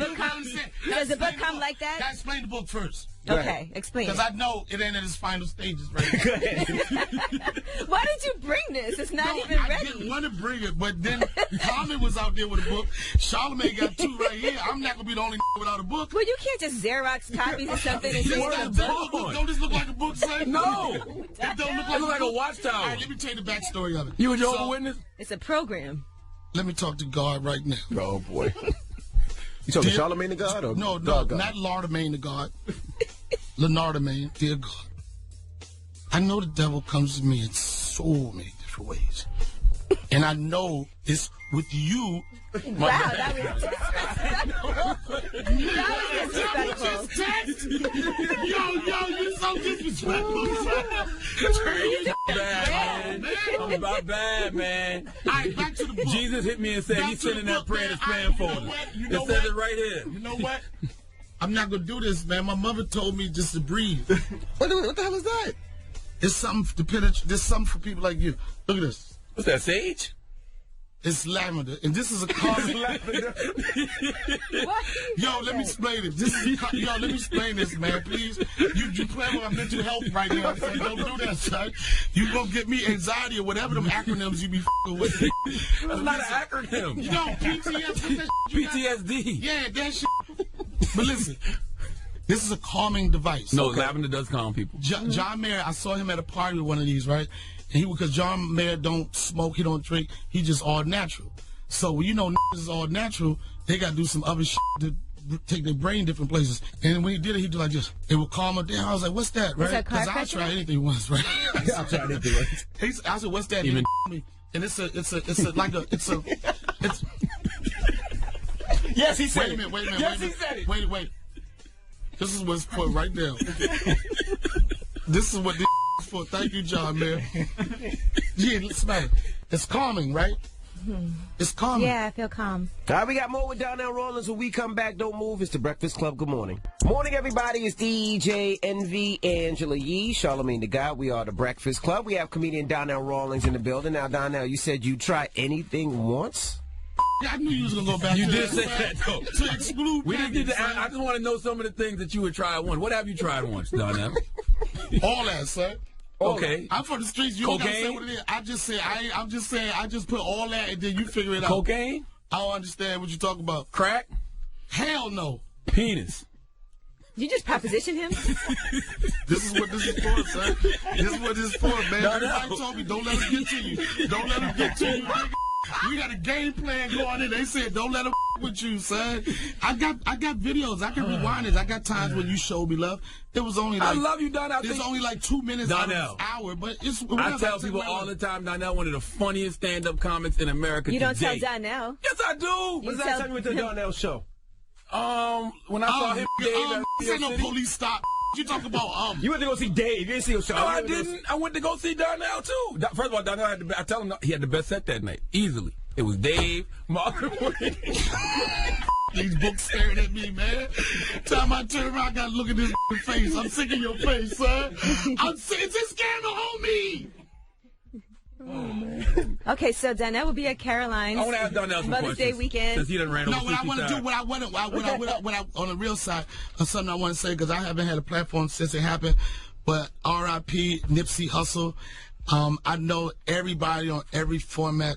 book come like that? Gotta explain the book first. Okay, explain. Because I know it ain't in its final stages right now. Why did you bring this? It's not No, even I ready. didn't want to bring it, but then Common was out there with a book. Charlamagne got 2 right here. I'm not going to be the only without a book. Well, you can't just Xerox copies or something and This just got a book. book. Don't this look like a book, son? No. It don't look It look like a book. watchtower. All right, let me tell you the backstory of it. You a Jehovah's So, Witness? It's a program. Let me talk to God right now. Oh, boy. You talking Dear- Charlamagne the God or No, God God? not Lardamain the God. Lenardamain, dear God. I know the devil comes to me in so many different ways. And I know it's with you. Wow, that was disrespectful. Yo, you're so disrespectful. Bad, man. I'm about bad, man. All right, back to the book. Jesus hit me and said Back he's to the sending that book, prayer to man. spam folder. You know It says what? it right here. You know what? I'm not going to do this, man. My mother told me just to breathe. What the hell is that? It's something to penetrate. There's something for people like you. Look at this. What's that, sage? It's lavender, and this is a common. Yo, let me explain it. Yo, let me explain this, man. Please, you playing with my mental health right now. So don't do that, son. You gonna get me anxiety or whatever them acronyms you be f***ing with. That's not an acronym. You know, PTSD. PTSD. Yeah, that shit. But listen, this is a calming device. No, lavender does calm people. John Mayer, I saw him at a party with one of these, right? And because John Mayer don't smoke, he don't drink, he just all natural. So when you know niggas is all natural, they got to do some other shit to take their brain different places. And when he did it, he did like just, it would calm him down. I was like, what's that, right? Because I try anything once, right? I tried anything once. I said, what's that? Even me. And it's a Yes, he said it. Wait a minute. Yes, he said it. Wait. This is what's for right now. This is what this is for. Thank you, John, man. Yeah, listen, it's calming, right? It's calming. Yeah, I feel calm. All right, we got more with Donnell Rawlings. When we come back, don't move. It's the Breakfast Club. Good morning. Morning, everybody. It's DJ Envy, Angela Yee, Charlamagne the God. We are the Breakfast Club. We have comedian Donnell Rawlings in the building. Now, Donnell, you said you try anything once? Yeah, I knew you was going to go back You to did that, say man. that, though. To exclude We didn't need to, son. I just want to know some of the things that you would try once. What have you tried once, Donnell? All that, son. Okay. I'm from the streets. You don't gotta say Cocaine? what it is. I'm just saying, I just put all that and then you figure it out. Cocaine? I don't understand what you're talking about. Crack? Hell no. Penis? You just proposition him? This is what this is for, son. This is what this is for, man. No, Everybody no. told me, don't let us get to you. Don't let them get to you, nigga. We got a game plan going in. They said, don't let them with you, son. I got videos. I can rewind it. I got times when you showed me love. It was only like... I love you, Donnell. It's only like 2 minutes out of Donnell. an hour, but it's... I tell people all the time, Donnell, one of the funniest stand-up comics in America You don't today. tell Donnell. Yes, I do. When's the last time you went to the Donnell show? When I saw him, Dave, this ain't no police stop. You talk about You went to go see Dave. You didn't see your show. No, I didn't. I went to go see Donnell too. First of all, Donnell had I tell him he had the best set that night, easily. It was Dave, Marvin. These books staring at me, man. Time I turn around, I gotta look at this face. I'm sick of your face, son. It's a scandal, homie. Oh, man. Okay, so Donnell will be at Caroline's. I want to ask Donnell some Mother's Day questions, weekend. since he done ran over No, what I want to do, what I on the real side, something I want to say, because I haven't had a platform since it happened, but R.I.P. Nipsey Hussle. I know everybody on every format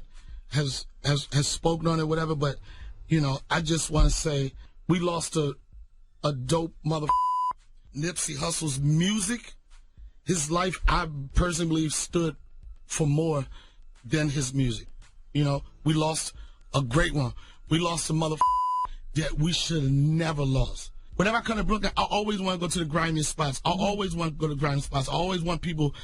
has spoken on it, whatever, but, you know, I just want to say we lost a dope mother. Nipsey Hussle's music, his life, I personally believe, stood for more than his music. You know, we lost a great one. We lost a mother that we should have never lost. Whenever I come to Brooklyn, I always want to go to the grimy spots. I always want to go to grimy spots. I always want people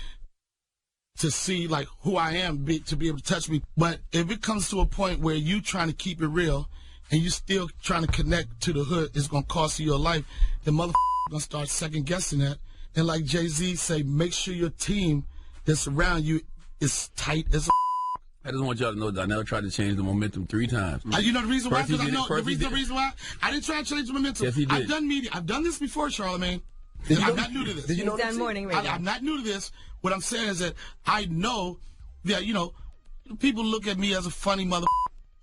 to see, like, who I am, to be able to touch me. But if it comes to a point where you trying to keep it real and you still trying to connect to the hood, it's going to cost you your life, then mother going to start second-guessing that. And like Jay-Z say, make sure your team that's around you is tight as a... I just want y'all to know Donnell tried to change the momentum 3 times. You know the reason why? First he Because I did it, know first he the did it. reason why I didn't try to change the momentum. Yes, he did. I've done media. I've done this before, Charlamagne. I'm not new to this. Did you know He's done morning radio. I'm not new to this. What I'm saying is that I know that, you know, people look at me as a funny mother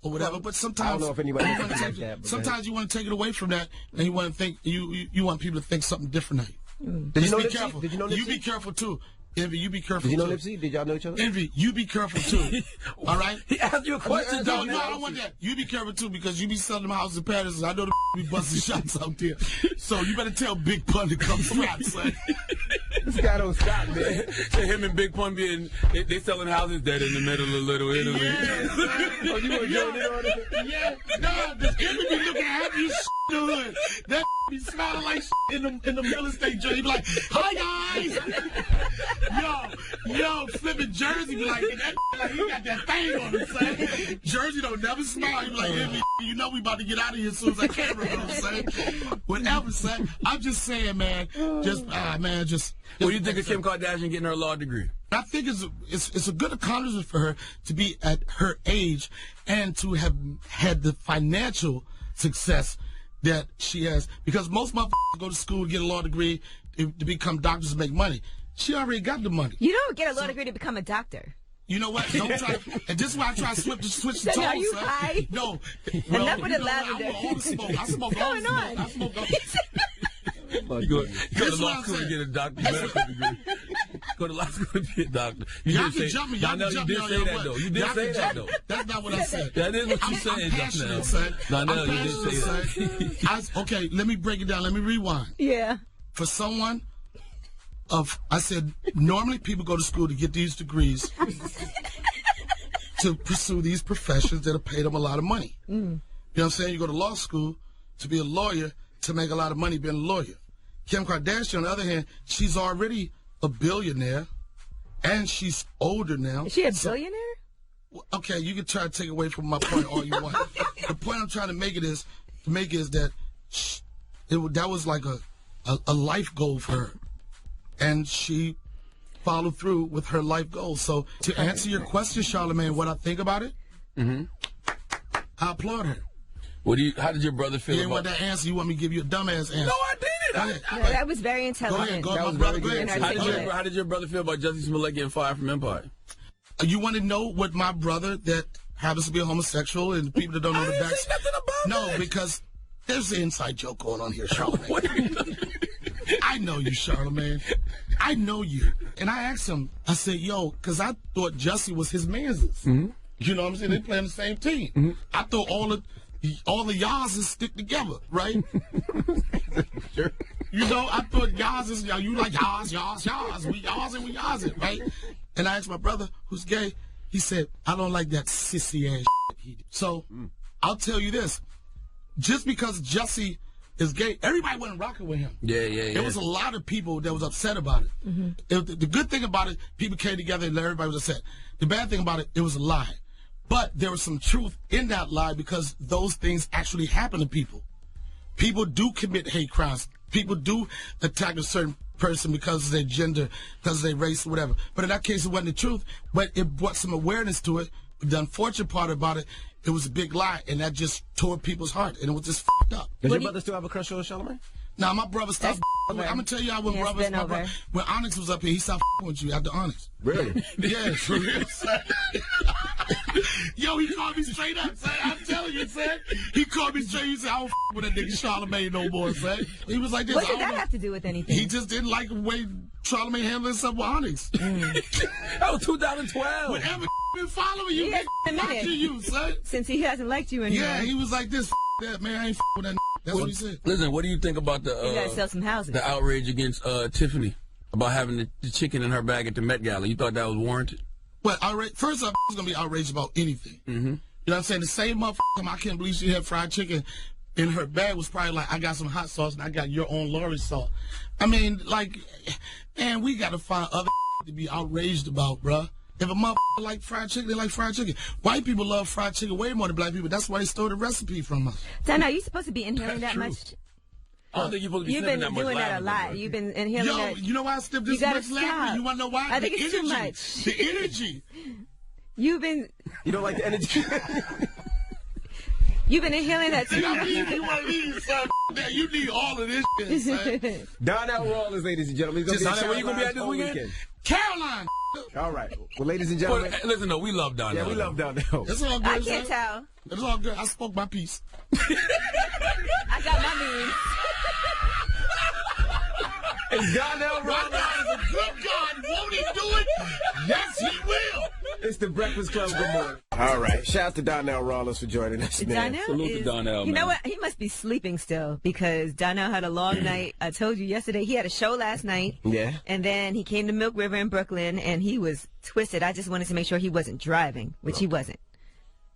or whatever, but sometimes I don't know if anybody you wanna thinks take- like that, but sometimes you want to take it away from that, and you want to think you want people to think something different of you. Did you know Just be Nipsey? careful. Did you know You Nipsey? be careful too. Envy, you be careful Did you know too. Nipsey? Did y'all know each other? Envy, you be careful too. All right? He asked you a question, No, Donnell. I don't want that. You be careful too, because you be selling them houses in Paris. I know the be busting shots out there. So you better tell Big Pun to come strap, son. This guy don't stop, man. So him and Big Pun being they selling houses dead in the middle of Little Italy. Oh, you want to join in on it? Yeah, no, this Envy be looking happy as in the hood. That be smiling like in the real estate joint. He be like, "Hi guys." Yo, flipping Jersey be like, like he got that thing on him, son. Jersey don't never smile. He be like, Envy, you know we about to get out of here as soon as I can, you know what I'm saying? Whatever, son. I'm just saying, man. Just. What do you think of Kim Kardashian getting her law degree? I think it's a good accomplishment for her to be at her age and to have had the financial success that she has. Because most motherfuckers go to school, get a law degree, to become doctors and make money. She already got the money. You don't get a law degree to become a doctor. You know what? Don't try. And this is why I try to switch the tone. Are you high? No. Well, Enough with the lavender. I want to smoke. I smoke all the smoke. I smoke all You go to law school to get a doctor's medical degree. Go to law school to be a doctor. Y'all can jump me. Y'all can jump me on your way. You did say that, though. That's not what I said. That is what you said, I'm passionate, son. Donnell, you did say that. Okay, let me break it down. Let me rewind. Yeah. For someone I said, normally people go to school to get these degrees to pursue these professions that have paid them a lot of money. You know what I'm saying? You go to law school to be a lawyer to make a lot of money being a lawyer. Kim Kardashian, on the other hand, she's already a billionaire, and she's older now. Is she a billionaire? Okay, you can try to take away from my point all you want. The point I'm trying to make is that that was like a life goal for her, and she followed through with her life goal. So to answer your question, Charlamagne, what I think about it, I applaud her. How did your brother feel you didn't about want that answer? You want me to give you a dumbass answer? No, I didn't. No, that was very intelligent. Go ahead, my brother. Go ahead. How did your brother feel about Jussie Smollett getting fired from Empire? You want to know what my brother that happens to be a homosexual and people that don't know the back? No, because there's an inside joke going on here, Charlamagne. I know you, Charlamagne. I know you. And I asked him, I said, yo, because I thought Jussie was his man's. You know what I'm saying? They play on the same team. I thought all the Yaz's stick together, right? Sure. You know, I thought Yaz is, you like Yaz. We Yaz and we Yaz it, right? And I asked my brother, who's gay, he said, I don't like that sissy ass shit. So, I'll tell you this. Just because Jussie is gay, everybody wasn't rocking with him. Yeah. There was a lot of people that was upset about it. The good thing about it, people came together and everybody was upset. The bad thing about it, it was a lie. But there was some truth in that lie because those things actually happen to people. People do commit hate crimes. People do attack a certain person because of their gender, because of their race, or whatever. But in that case, it wasn't the truth, but it brought some awareness to it. The unfortunate part about it, it was a big lie, and that just tore people's heart, and it was just fucked up. Does your brother still have a crush on Charlamagne? Nah, my brother stopped. I'm gonna tell you how when brothers, when Onyx was up here, he stopped with you after Onyx. Really? Yeah, for real. Yo, he called me straight up, son. I'm telling you, son. He called me straight. He said, "I don't with that nigga Charlamagne no more, son." He was like this. What did that have to do with anything? He just didn't like the way Charlamagne handling stuff with Onyx. That was 2012. Whatever been following you, watching you, son. Since he hasn't liked you anymore. Yeah, he was like this. That man, I ain't with that. That's what he said. Listen, what do you think about you gotta sell some houses. the outrage against Tiffany about having the chicken in her bag at the Met Gala? You thought that was warranted? Well, first off, he's gonna be outraged about anything. You know what I'm saying? The same motherfucker, I can't believe she had fried chicken in her bag was probably like, I got some hot sauce and I got your own Lori sauce. I mean, like, man, we gotta find other to be outraged about, bruh. If a motherfucker like fried chicken, they like fried chicken. White people love fried chicken way more than black people. That's why they stole the recipe from us. So now, you supposed to be inhaling that much? I don't think you're supposed to be You've been that much doing that a lot. You've been inhaling that. You know why I sniffed this much lavender? You want to know why? I think it's too much. The energy. You've been... You don't like the energy? You've been inhaling that too much. You want to leave, son. You need all of this shit, son. Donnell Rawlings, ladies and gentlemen. He's gonna be where you going to be at this weekend? Caroline. All right. Well, ladies and gentlemen. Well, listen, no, we love Donnell. Yeah, we love Donnell. It's all good, I can't tell. It's all good. I spoke my piece. I got my means. It's Donnell Rawlings. God is a good God. Won't he do it? Yes, he will. It's the Breakfast Club. Good morning. All right. Shout out to Donnell Rawlings for joining us, man. Salute to Donnell, You know man. what? He must be sleeping still because Donnell had a long night. I told you yesterday he had a show last night. Yeah. And then he came to Milk River in Brooklyn and he was twisted. I just wanted to make sure he wasn't driving, which he wasn't.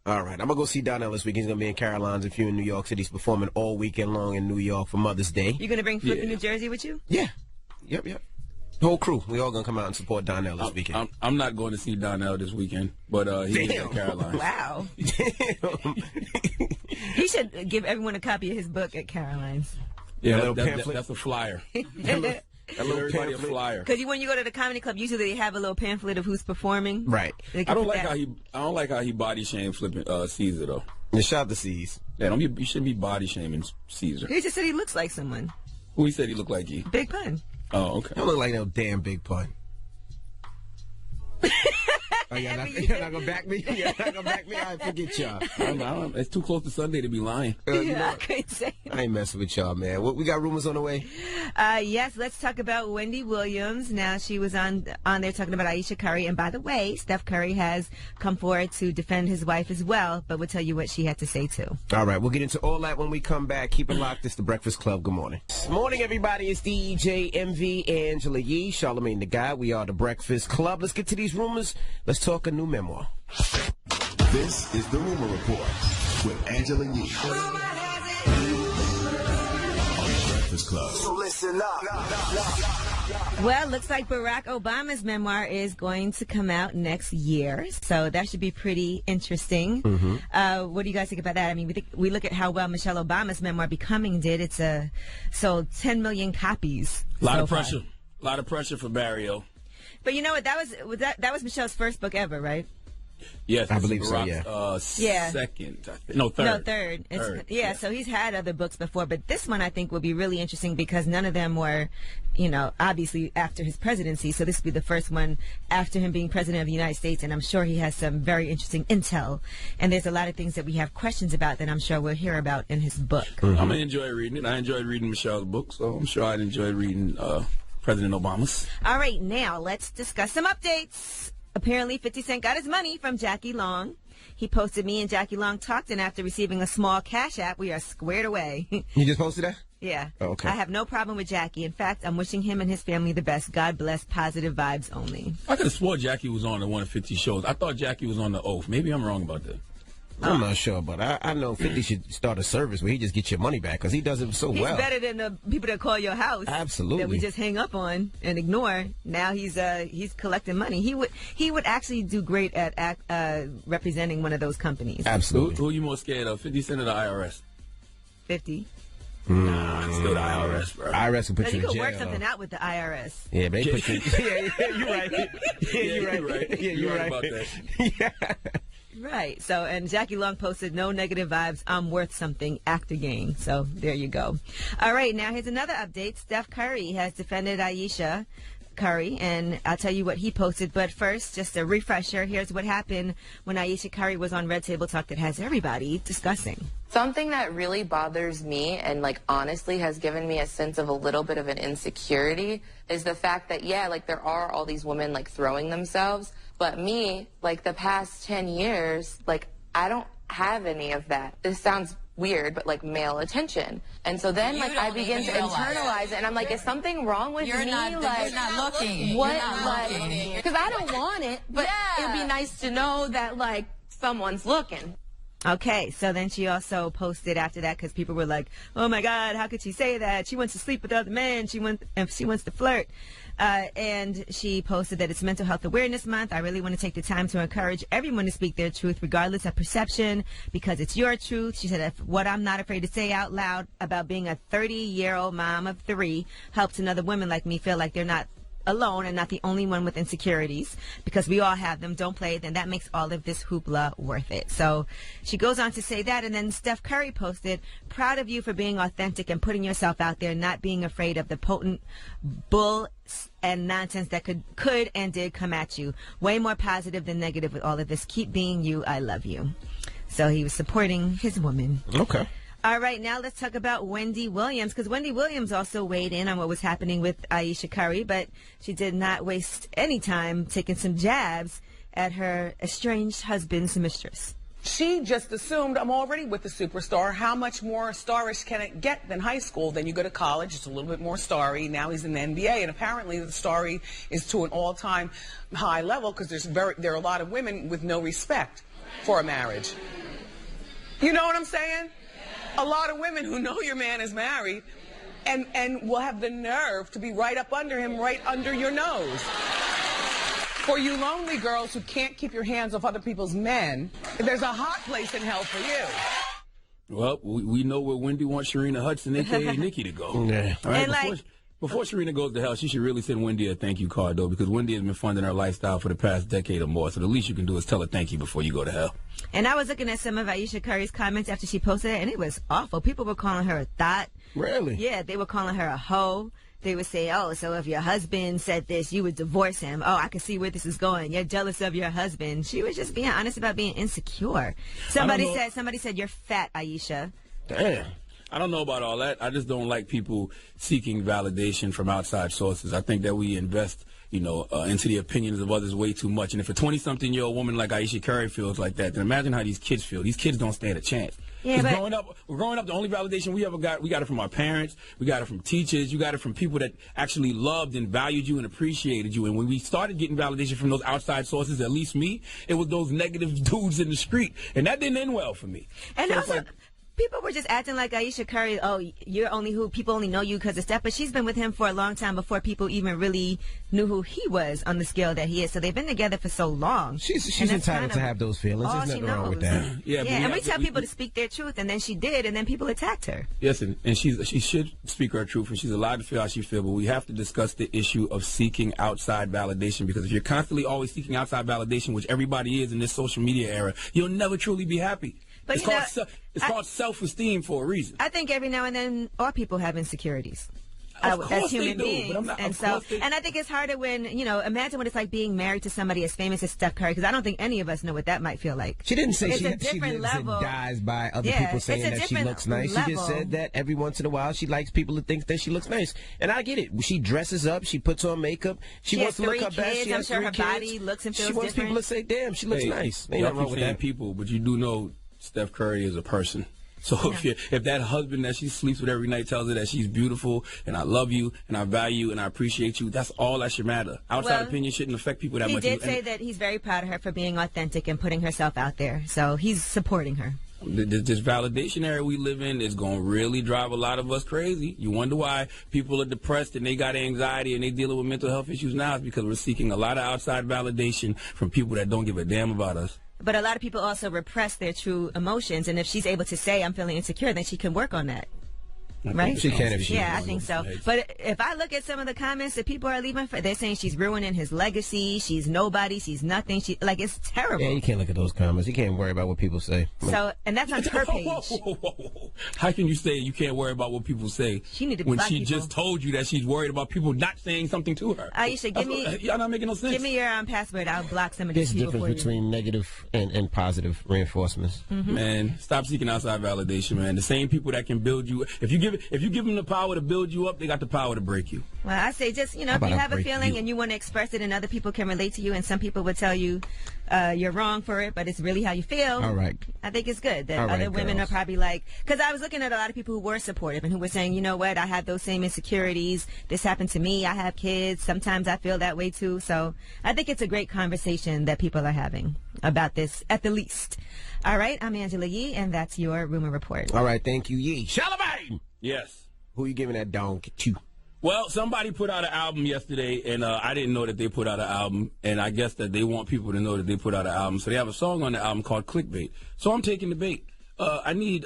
All right. I'm going to go see Donnell this week. He's going to be in Caroline's. If you're in New York City, he's performing all weekend long in New York for Mother's Day. You going to bring Flip in New Jersey with you? Yeah. Yep. The whole crew. We all going to come out and support Donnell this weekend. I'm not going to see Donnell this weekend, but he's in Carolina. Wow. He should give everyone a copy of his book at Caroline's. Yeah, that's a flyer. A little Everybody a flyer. Because when you go to the comedy club, usually they have a little pamphlet of who's performing. Right. I don't like how he body shamed flipping Caesar though. And shout out to C's. Yeah, you shouldn't be body shaming Caesar. He just said he looks like someone. Who he said he looked like? Big Pun. Oh, okay. Don't look like no damn Big Pun. Oh, y'all not going to back me? Y'all not going to back me? I forget y'all. It's too close to Sunday to be lying. I couldn't say. I ain't messing with y'all, man. We got rumors on the way? Yes, let's talk about Wendy Williams. Now, she was on there talking about Ayesha Curry. And by the way, Steph Curry has come forward to defend his wife as well, but we'll tell you what she had to say, too. All right, we'll get into all that when we come back. Keep it locked. It's The Breakfast Club. Good morning. Morning, everybody. It's DJ MV, Angela Yee, Charlamagne the Guy. We are The Breakfast Club. Let's get to these rumors. Let's talk a new memoir. This is The Rumor Report with Angela Yee. Club. So listen up. Well, looks like Barack Obama's memoir is going to come out next year, so that should be pretty interesting. Mm-hmm. What do you guys think about that? I mean, we look at how well Michelle Obama's memoir Becoming did. It's sold 10 million copies. A lot of pressure. A lot of pressure for Barrio. But you know what? That was Michelle's first book ever, right? Yes, I believe Barack's, so. Yeah. Second, I think. No, third. No, third. Yeah, so he's had other books before, but this one I think will be really interesting because none of them were, obviously after his presidency. So this will be the first one after him being president of the United States, and I'm sure he has some very interesting intel. And there's a lot of things that we have questions about that I'm sure we'll hear about in his book. Mm-hmm. I'm gonna enjoy reading it. I enjoyed reading Michelle's book, so I'm sure I'd enjoy reading President Obama's. All right, now let's discuss some updates. Apparently, 50 Cent got his money from Jackie Long. He posted, "Me and Jackie Long talked, and after receiving a small cash app, we are squared away." You just posted that? Yeah. Oh, okay. I have no problem with Jackie. In fact, I'm wishing him and his family the best. God bless. Positive vibes only. I could have swore Jackie was on the one of 50 shows. I thought Jackie was on The Oath. Maybe I'm wrong about that. I'm not sure, but I know 50 should start a service where he just gets your money back because he does it so well. He's better than the people that call your house. Absolutely. That we just hang up on and ignore. Now he's collecting money. He would actually do great at representing one of those companies. Absolutely. Who are you more scared of, 50 Cent or the IRS? 50. Nah, it's still the IRS, bro. IRS can put you in jail. You could work something out with the IRS. Yeah, but they put you. Yeah, you're right. Yeah, you're right. Yeah, you're right about that. Yeah. Right. So, and Jackie Long posted, "No negative vibes. I'm worth something. Act again." So there you go. All right. Now here's another update. Steph Curry has defended Ayesha Curry, and I'll tell you what he posted. But first, just a refresher. Here's what happened when Ayesha Curry was on Red Table Talk that has everybody discussing. Something that really bothers me and, honestly has given me a sense of a little bit of an insecurity is the fact that, there are all these women, throwing themselves. But me, the past 10 years, I don't have any of that. This sounds weird, but, male attention. And so then, I begin to internalize it. And I'm like, is something wrong with me? You're not looking. What? Because I don't want it, but it'd be nice to know that, someone's looking. Okay, so then she also posted after that because people were like, "Oh my God, how could she say that? She wants to sleep with other men. She wants to flirt." And she posted that it's Mental Health Awareness Month. I really want to take the time to encourage everyone to speak their truth, regardless of perception, because it's your truth. She said, "What I'm not afraid to say out loud about being a 30-year-old mom of 3 helps another woman like me feel like they're not alone and not the only one with insecurities, because we all have them. Don't play, then that makes all of this hoopla worth it." So she goes on to say that, and then Steph Curry posted, "Proud of you for being authentic and putting yourself out there, not being afraid of the potent bull and nonsense that could and did come at you. Way more positive than negative with all of this. Keep being you. I love you." So he was supporting his woman. Okay. All right, now let's talk about Wendy Williams, because Wendy Williams also weighed in on what was happening with Ayesha Curry, but she did not waste any time taking some jabs at her estranged husband's mistress. She just assumed, I'm already with the superstar. How much more starish can it get than high school? Then you go to college, it's a little bit more starry. Now he's in the NBA, and apparently the starry is to an all-time high level because there are a lot of women with no respect for a marriage. You know what I'm saying? A lot of women who know your man is married and will have the nerve to be right up under him, right under your nose. For you lonely girls who can't keep your hands off other people's men, there's a hot place in hell for you. Well, we know where Wendy wants Sharina Hudson, a.k.a. Nikki, to go. Yeah. All right, And Before Sharina goes to hell, she should really send Wendy a thank you card, though, because Wendy has been funding her lifestyle for the past decade or more. So the least you can do is tell her thank you before you go to hell. And I was looking at some of Aisha Curry's comments after she posted it, and it was awful. People were calling her a thought. Really? Yeah, they were calling her a hoe. They would say, oh, so if your husband said this, you would divorce him. Oh, I can see where this is going. You're jealous of your husband. She was just being honest about being insecure. Somebody said, you're fat, Aisha. Damn. I don't know about all that. I just don't like people seeking validation from outside sources. I think that we invest, into the opinions of others way too much. And if a 20-something-year-old woman like Aisha Curry feels like that, then imagine how these kids feel. These kids don't stand a chance. Yeah, but growing up, the only validation we ever got, we got it from our parents, we got it from teachers, you got it from people that actually loved and valued you and appreciated you. And when we started getting validation from those outside sources, at least me, it was those negative dudes in the street. And that didn't end well for me. And so also, people were just acting like Aisha Curry, oh, you're only who people only know you because of Steph, but she's been with him for a long time before people even really knew who he was on the scale that he is. So they've been together for so long. She's entitled to have those feelings. There's nothing wrong with that. Yeah, and we tell people to speak their truth, and then she did, and then people attacked her. Yes, and she should speak her truth, and she's allowed to feel how she feels, but we have to discuss the issue of seeking outside validation, because if you're constantly always seeking outside validation, which everybody is in this social media era, you'll never truly be happy. But it's called self-esteem for a reason. I think every now and then all people have insecurities. Of course as human they do, beings. but I'm not, And I think it's harder when, imagine what it's like being married to somebody as famous as Steph Curry, because I don't think any of us know what that might feel like. She didn't say it's she lives and dies by other people saying that she looks nice. She just said that every once in a while she likes people to think that she looks nice. And I get it. She dresses up. She puts on makeup. She wants to look her best. She I'm has sure her 3 kids. body looks and feels She wants different. people to say, damn, she looks nice. Ain't nothing wrong with that. People, but you do know Steph Curry is a person. So if that husband that she sleeps with every night tells her that she's beautiful and I love you and I value you and I appreciate you, that's all that should matter. Outside opinion shouldn't affect people that much. He did say that he's very proud of her for being authentic and putting herself out there. So he's supporting her. This validation era we live in is going to really drive a lot of us crazy. You wonder why people are depressed and they got anxiety and they dealing with mental health issues now. It's because we're seeking a lot of outside validation from people that don't give a damn about us. But a lot of people also repress their true emotions, and if she's able to say, I'm feeling insecure, then she can work on that. Right? She can if she Yeah, I think so. But if I look at some of the comments that people are leaving, they're saying she's ruining his legacy, she's nobody, she's nothing. It's terrible. Yeah, you can't look at those comments. You can't worry about what people say. So, and that's on her page. Whoa. How can you say you can't worry about what people say she need to when block she people. just told you that she's worried about people not saying something to her? Aisha, y'all not making no sense. Give me your password. I'll block some of these There's a people difference between negative and positive reinforcements. Mm-hmm. Man, stop seeking outside validation, man. The same people that can build you, if you give them the power to build you up, they got the power to break you. Well, I say just, if you have a feeling and you want to express it and other people can relate to you, and some people would tell you you're wrong for it, but it's really how you feel. All right. I think it's good that All other right, women girls. are probably like, because I was looking at a lot of people who were supportive and who were saying, you know what, I have those same insecurities. This happened to me. I have kids. Sometimes I feel that way too. So I think it's a great conversation that people are having about this at the least. All right. I'm Angela Yee, and that's your Rumor Report. All right. Thank you, Yee. Charlamagne! Yes. Who you giving that donkey to? Well, somebody put out an album yesterday, and I didn't know that they put out an album, and I guess that they want people to know that they put out an album. So they have a song on the album called Clickbait. So I'm taking the bait. I need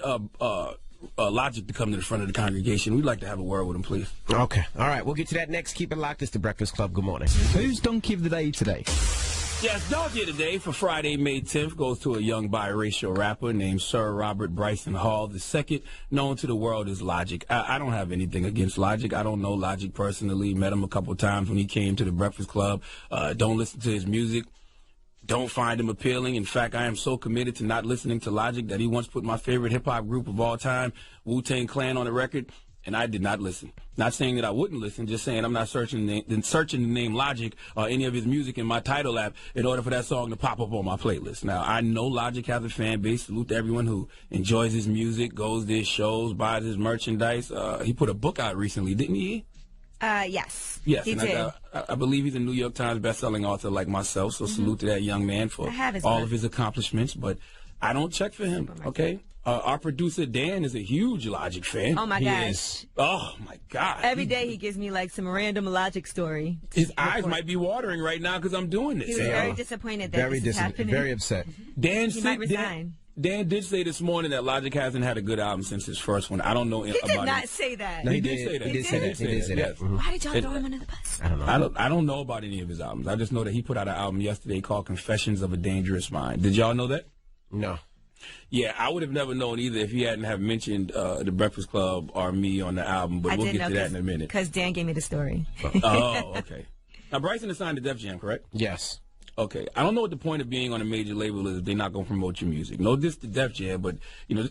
Logic to come to the front of the congregation. We'd like to have a word with him, please. Okay. All right. We'll get to that next. Keep it locked. It's the Breakfast Club. Good morning. Who's donkey of the day today? Yes, donkey of the day for Friday, May 10th goes to a young biracial rapper named Sir Robert Bryson Hall. The second known to the world is Logic. I don't have anything against Logic. I don't know Logic personally. Met him a couple times when he came to the Breakfast Club. Don't listen to his music. Don't find him appealing. In fact, I am so committed to not listening to Logic that he once put my favorite hip-hop group of all time, Wu-Tang Clan, on the record, and I did not listen. Not saying that I wouldn't listen, just saying I'm not searching the name Logic or any of his music in my title app in order for that song to pop up on my playlist. Now, I know Logic has a fan base. Salute to everyone who enjoys his music, goes to his shows, buys his merchandise. He put a book out recently, didn't he? Yes. Yes, he and did. I believe he's a New York Times bestselling author like myself, so salute to that young man for all of his accomplishments, but I don't check for him, okay? Our producer, Dan, is a huge Logic fan. Oh, my gosh. Oh, my God. Every day he gives me, some random Logic story. His eyes might be watering right now because I'm doing this. He was very disappointed that this is happening. Very upset. Dan he might resign. Dan did say this morning that Logic hasn't had a good album since his first one. I don't know He about did not it. say that. No, He did say that. He did say that. He did say that. Why did y'all throw him under the bus? I don't know. I don't know about any of his albums. I just know that he put out an album yesterday called Confessions of a Dangerous Mind. Did y'all know that? No. Yeah, I would have never known either if he hadn't have mentioned The Breakfast Club or me on the album, but we'll get to that in a minute. Because Dan gave me the story. Oh, okay. Now, Bryson is signed to Def Jam, correct? Yes. Okay. I don't know what the point of being on a major label is if they're not going to promote your music. No diss to Def Jam, but,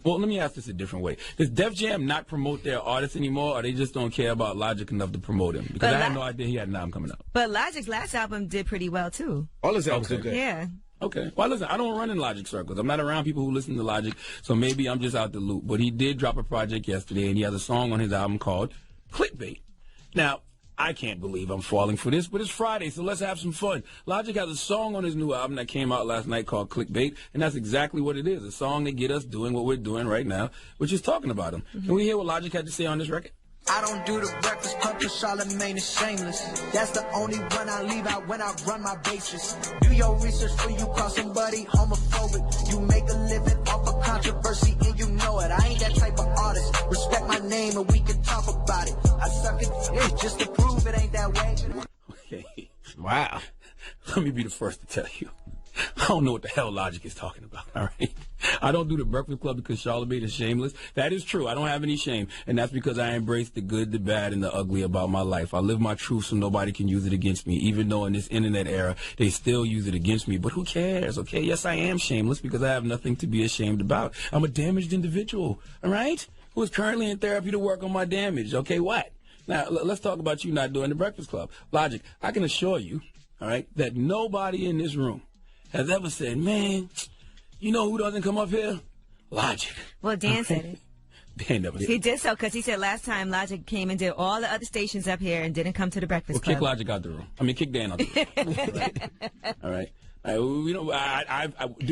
well, let me ask this a different way. Does Def Jam not promote their artists anymore, or they just don't care about Logic enough to promote him? Because I had no idea he had an album coming out. But Logic's last album did pretty well, too. All his albums did good. Yeah. Okay. Well, listen, I don't run in Logic circles. I'm not around people who listen to Logic, so maybe I'm just out the loop. But he did drop a project yesterday, and he has a song on his album called Clickbait. Now, I can't believe I'm falling for this, but it's Friday, so let's have some fun. Logic has a song on his new album that came out last night called Clickbait, and that's exactly what it is, a song that get us doing what we're doing right now, which is talking about him. Can we hear what Logic had to say on this record? I don't do the Breakfast Club cause Charlamagne is shameless. That's the only one I leave out when I run my bases. Do your research before you call somebody homophobic. You make a living off of controversy and you know it. I ain't that type of artist. Respect my name and we can talk about it. I suck it just to prove it ain't that way. Okay. Wow. Let me be the first to tell you. I don't know what the hell Logic is talking about, all right? I don't do the Breakfast Club because Charlamagne is shameless. That is true. I don't have any shame, and that's because I embrace the good, the bad, and the ugly about my life. I live my truth so nobody can use it against me, even though in this internet era, they still use it against me. But who cares, okay? Yes, I am shameless because I have nothing to be ashamed about. I'm a damaged individual, all right, who is currently in therapy to work on my damage, okay? What? Now, let's talk about you not doing the Breakfast Club. Logic, I can assure you, all right, that nobody in this room has ever said, man, you know who doesn't come up here? Logic. Well, Dan said it. Dan never did. He did so because he said last time Logic came and did all the other stations up here and didn't come to the Breakfast Club. Kick Logic out the room. I mean, kick Dan out the room. All right.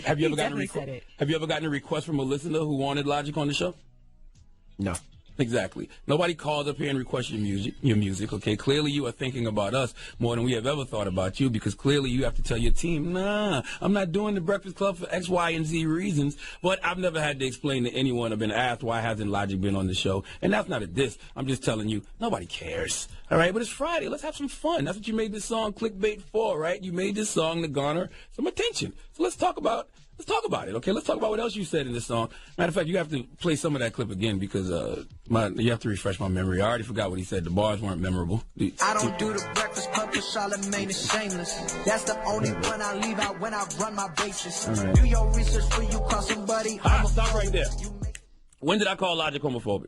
Have you ever gotten a request? Have you ever gotten a request from a listener who wanted Logic on the show? No. Exactly. Nobody calls up here and requests your music, okay? Clearly you are thinking about us more than we have ever thought about you because clearly you have to tell your team, nah, I'm not doing the Breakfast Club for X, Y, and Z reasons. But I've never had to explain to anyone or been asked why hasn't Logic been on the show. And that's not a diss. I'm just telling you, nobody cares. All right? But it's Friday. Let's have some fun. That's what you made this song Clickbait for, right? You made this song to garner some attention. So let's talk about it, okay? Let's talk about what else you said in this song. Matter of fact, you have to play some of that clip again because you have to refresh my memory. I already forgot what he said. The bars weren't memorable. I don't do the Breakfast Club cause Charlamagne is shameless. That's the only one I leave out when I run my bases. Right. Do your research before you call somebody homophobic. Stop right there. When did I call Logic homophobic?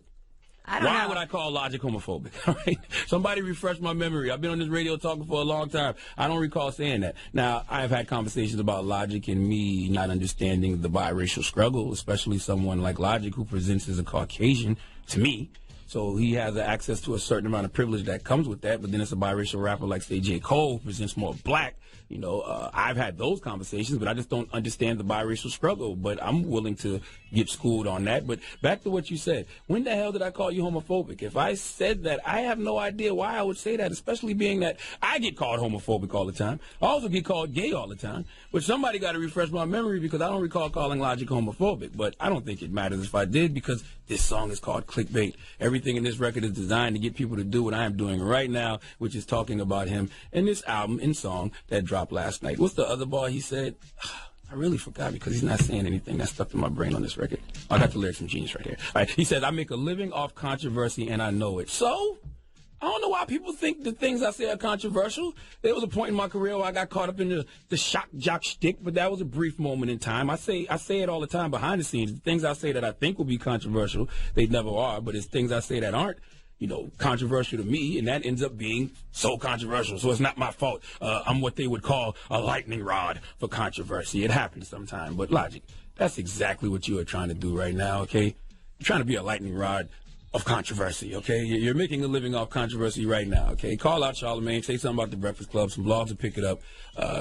Why would I call Logic homophobic? All right? Somebody refresh my memory. I've been on this radio talking for a long time. I don't recall saying that. Now, I've had conversations about Logic and me not understanding the biracial struggle, especially someone like Logic who presents as a Caucasian to me. So he has access to a certain amount of privilege that comes with that. But then it's a biracial rapper like, say, J. Cole, who presents more black. You know, I've had those conversations, but I just don't understand the biracial struggle. But I'm willing to get schooled on that. But back to what you said. When the hell did I call you homophobic? If I said that, I have no idea why I would say that, especially being that I get called homophobic all the time. I also get called gay all the time. But somebody got to refresh my memory because I don't recall calling Logic homophobic. But I don't think it matters if I did because this song is called Clickbait. Everything in this record is designed to get people to do what I am doing right now, which is talking about him in this album and song that dropped last night. What's the other bar he said? I really forgot because he's not saying anything. That's stuck in my brain on this record. I got the lyrics from Genius right here. All right. He says, I make a living off controversy and I know it. So, I don't know why people think the things I say are controversial. There was a point in my career where I got caught up in the shock jock shtick, but that was a brief moment in time. I say it all the time behind the scenes. The things I say that I think will be controversial, they never are, but it's things I say that aren't, you know, controversial to me, and that ends up being so controversial. So it's not my fault. I'm what they would call a lightning rod for controversy. It happens sometime. But Logic, that's exactly what you are trying to do right now, okay? You're trying to be a lightning rod of controversy, okay? You're making a living off controversy right now, okay? Call out Charlamagne, say something about the Breakfast Club, some blogs will pick it up.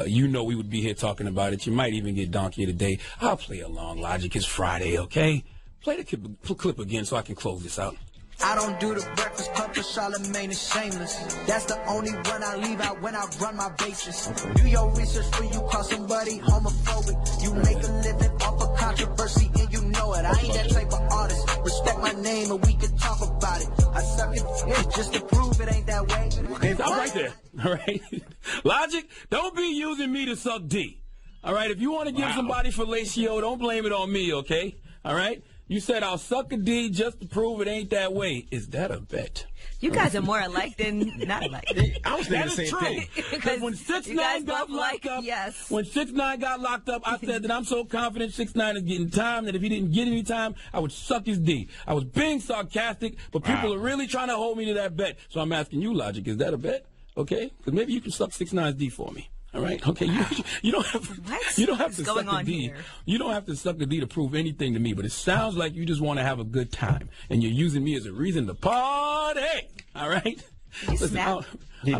You know we would be here talking about it. You might even get Donkey of the Day. I'll play along, Logic. It's Friday, okay? Play the clip again so I can close this out. I don't do the Breakfast Club cause Charlamagne is shameless. That's the only one I leave out when I run my bases. Do your research before you call somebody homophobic. You make a living off of controversy, and you know it. I ain't that type of artist. Respect my name, and we can talk about it. I suck it just to prove it ain't that way. Stop right there. All right. Logic, don't be using me to suck D. All right. If you want to give somebody fellatio, don't blame it on me, okay? All right. You said I'll suck a D just to prove it ain't that way. Is that a bet? You guys are more alike than not alike. I was thinking the same thing. Because when 6ix9ine got locked up, when 6ix9ine got locked up, I said that I'm so confident 6ix9ine is getting time that if he didn't get any time, I would suck his D. I was being sarcastic, but people are really trying to hold me to that bet. So I'm asking you, Logic, is that a bet? Okay? Because maybe you can suck 6ix9ine's D for me. All right. Okay. You don't have to suck a D. Here? You don't have to suck a D to prove anything to me. But it sounds like you just want to have a good time, and you're using me as a reason to party. All right. Listen, I don't know. I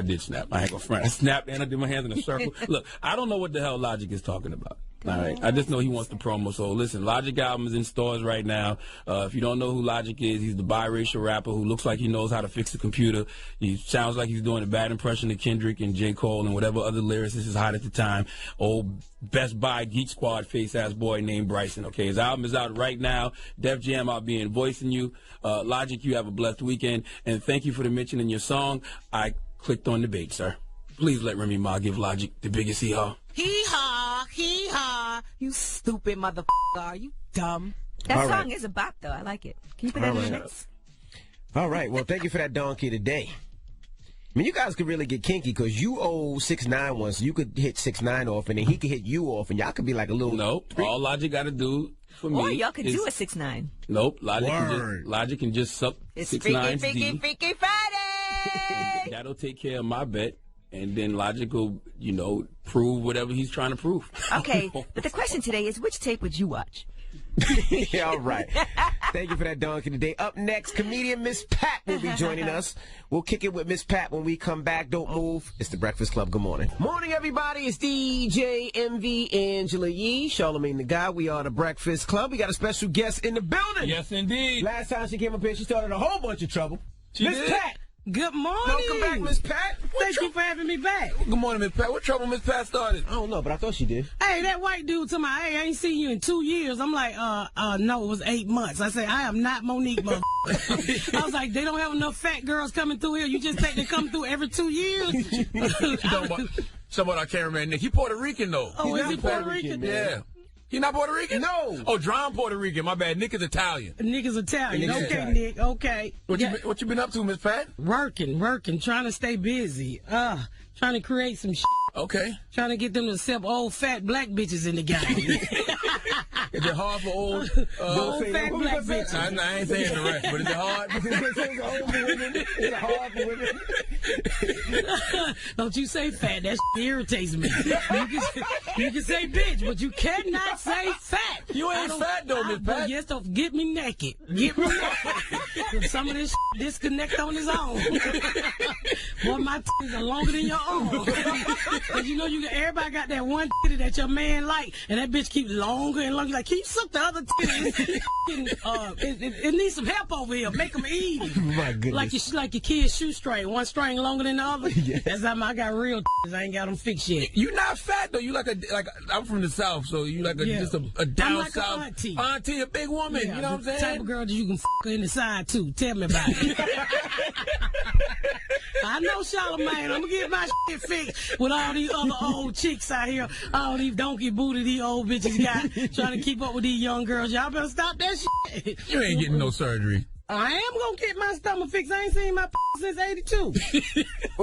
did snap. I ain't gonna front. I snapped and I did my hands in a circle. Look, I don't know what the hell Logic is talking about. All right. I just know he wants the promo. So listen, Logic album is in stores right now. If you don't know who Logic is, he's the biracial rapper who looks like he knows how to fix the computer. He sounds like he's doing a bad impression of Kendrick and J. Cole and whatever other lyricist is hot at the time. Old Best Buy Geek Squad face-ass boy named Bryson. Okay, his album is out right now. Def Jam, I'll be invoicing you. Logic, you have a blessed weekend. And thank you for the mention in your song. I clicked on the bait, sir. Please let Remy Ma give Logic the biggest hee-haw. Hee-haw, hee-haw. You stupid motherfucker. Are you dumb? That song is a bop, though. I like it. Can you put that in the mix? All right. Well, thank you for that donkey today. I mean, you guys could really get kinky because you owe 6ix9ine one, so you could hit 6ix9ine off, and then he could hit you off, and y'all could be like a little... Nope. All Logic got to do for me or y'all could do a 6ix9ine. Nope. Logic can just suck 6ix9ine's D. Freaky Friday! That'll take care of my bet. And then Logic will, prove whatever he's trying to prove. Okay, but the question today is, which tape would you watch? Yeah, all right. Thank you for that donkey today. Up next, comedian Miss Pat will be joining us. We'll kick it with Miss Pat when we come back. Don't move. It's the Breakfast Club. Good morning. Morning, everybody. It's DJ MV Angela Yee, Charlamagne the Guy. We are the Breakfast Club. We got a special guest in the building. Yes, indeed. Last time she came up here, she started a whole bunch of trouble. Miss Pat. Good morning. Welcome back, Miss Pat. Thank you for having me back. Good morning, Miss Pat. What trouble Miss Pat started? I don't know, but I thought she did. Hey, that white dude told me, hey, I ain't seen you in 2 years. I'm like, no, it was 8 months. I said, I am not Monique, mother. I was like, they don't have enough fat girls coming through here. You just think they come through every 2 years? Something about our cameraman, Nick. He Puerto Rican, though. Oh, is he Puerto Rican? Yeah. He not Puerto Rican? No. Oh, John Puerto Rican. My bad. Nick is Italian. Nick is Italian. Okay, Nick. Okay. What you been up to, Miss Pat? Working, trying to stay busy. Trying to create some shit. Okay. Trying to get them to accept old fat black bitches in the game. Is it hard for old fat black bitches? I ain't saying the rest, but is it hard? Is it hard for women? Don't you say fat. That shit irritates me. You can say bitch, but you cannot say fat. You ain't fat though, Miss Pat. Yes, don't get me naked. Get me naked. Some of this shit disconnect on his own. Boy, my titties are longer than your own. Cause everybody got that one titty that your man like, and that bitch keep longer and longer. Like, can you suck the other titties? It needs some help over here. Make them even. My goodness. Like your kid's shoestring. One string longer than the other. Yes. That's how I got real titties. I ain't got them fixed yet. You not fat though. You like I'm from the South, so you like just a down like south auntie, a big woman. Yeah, you know what I'm saying? Type of girl that you can fuck her in the side too. Tell me about it. I know Charlamagne. I'm gonna get my shit fixed with all these other old chicks out here, all these donkey booty these old bitches got, trying to keep up with these young girls. Y'all better stop that shit. You ain't getting no surgery. I am gonna get my stomach fixed. I ain't seen my since '82.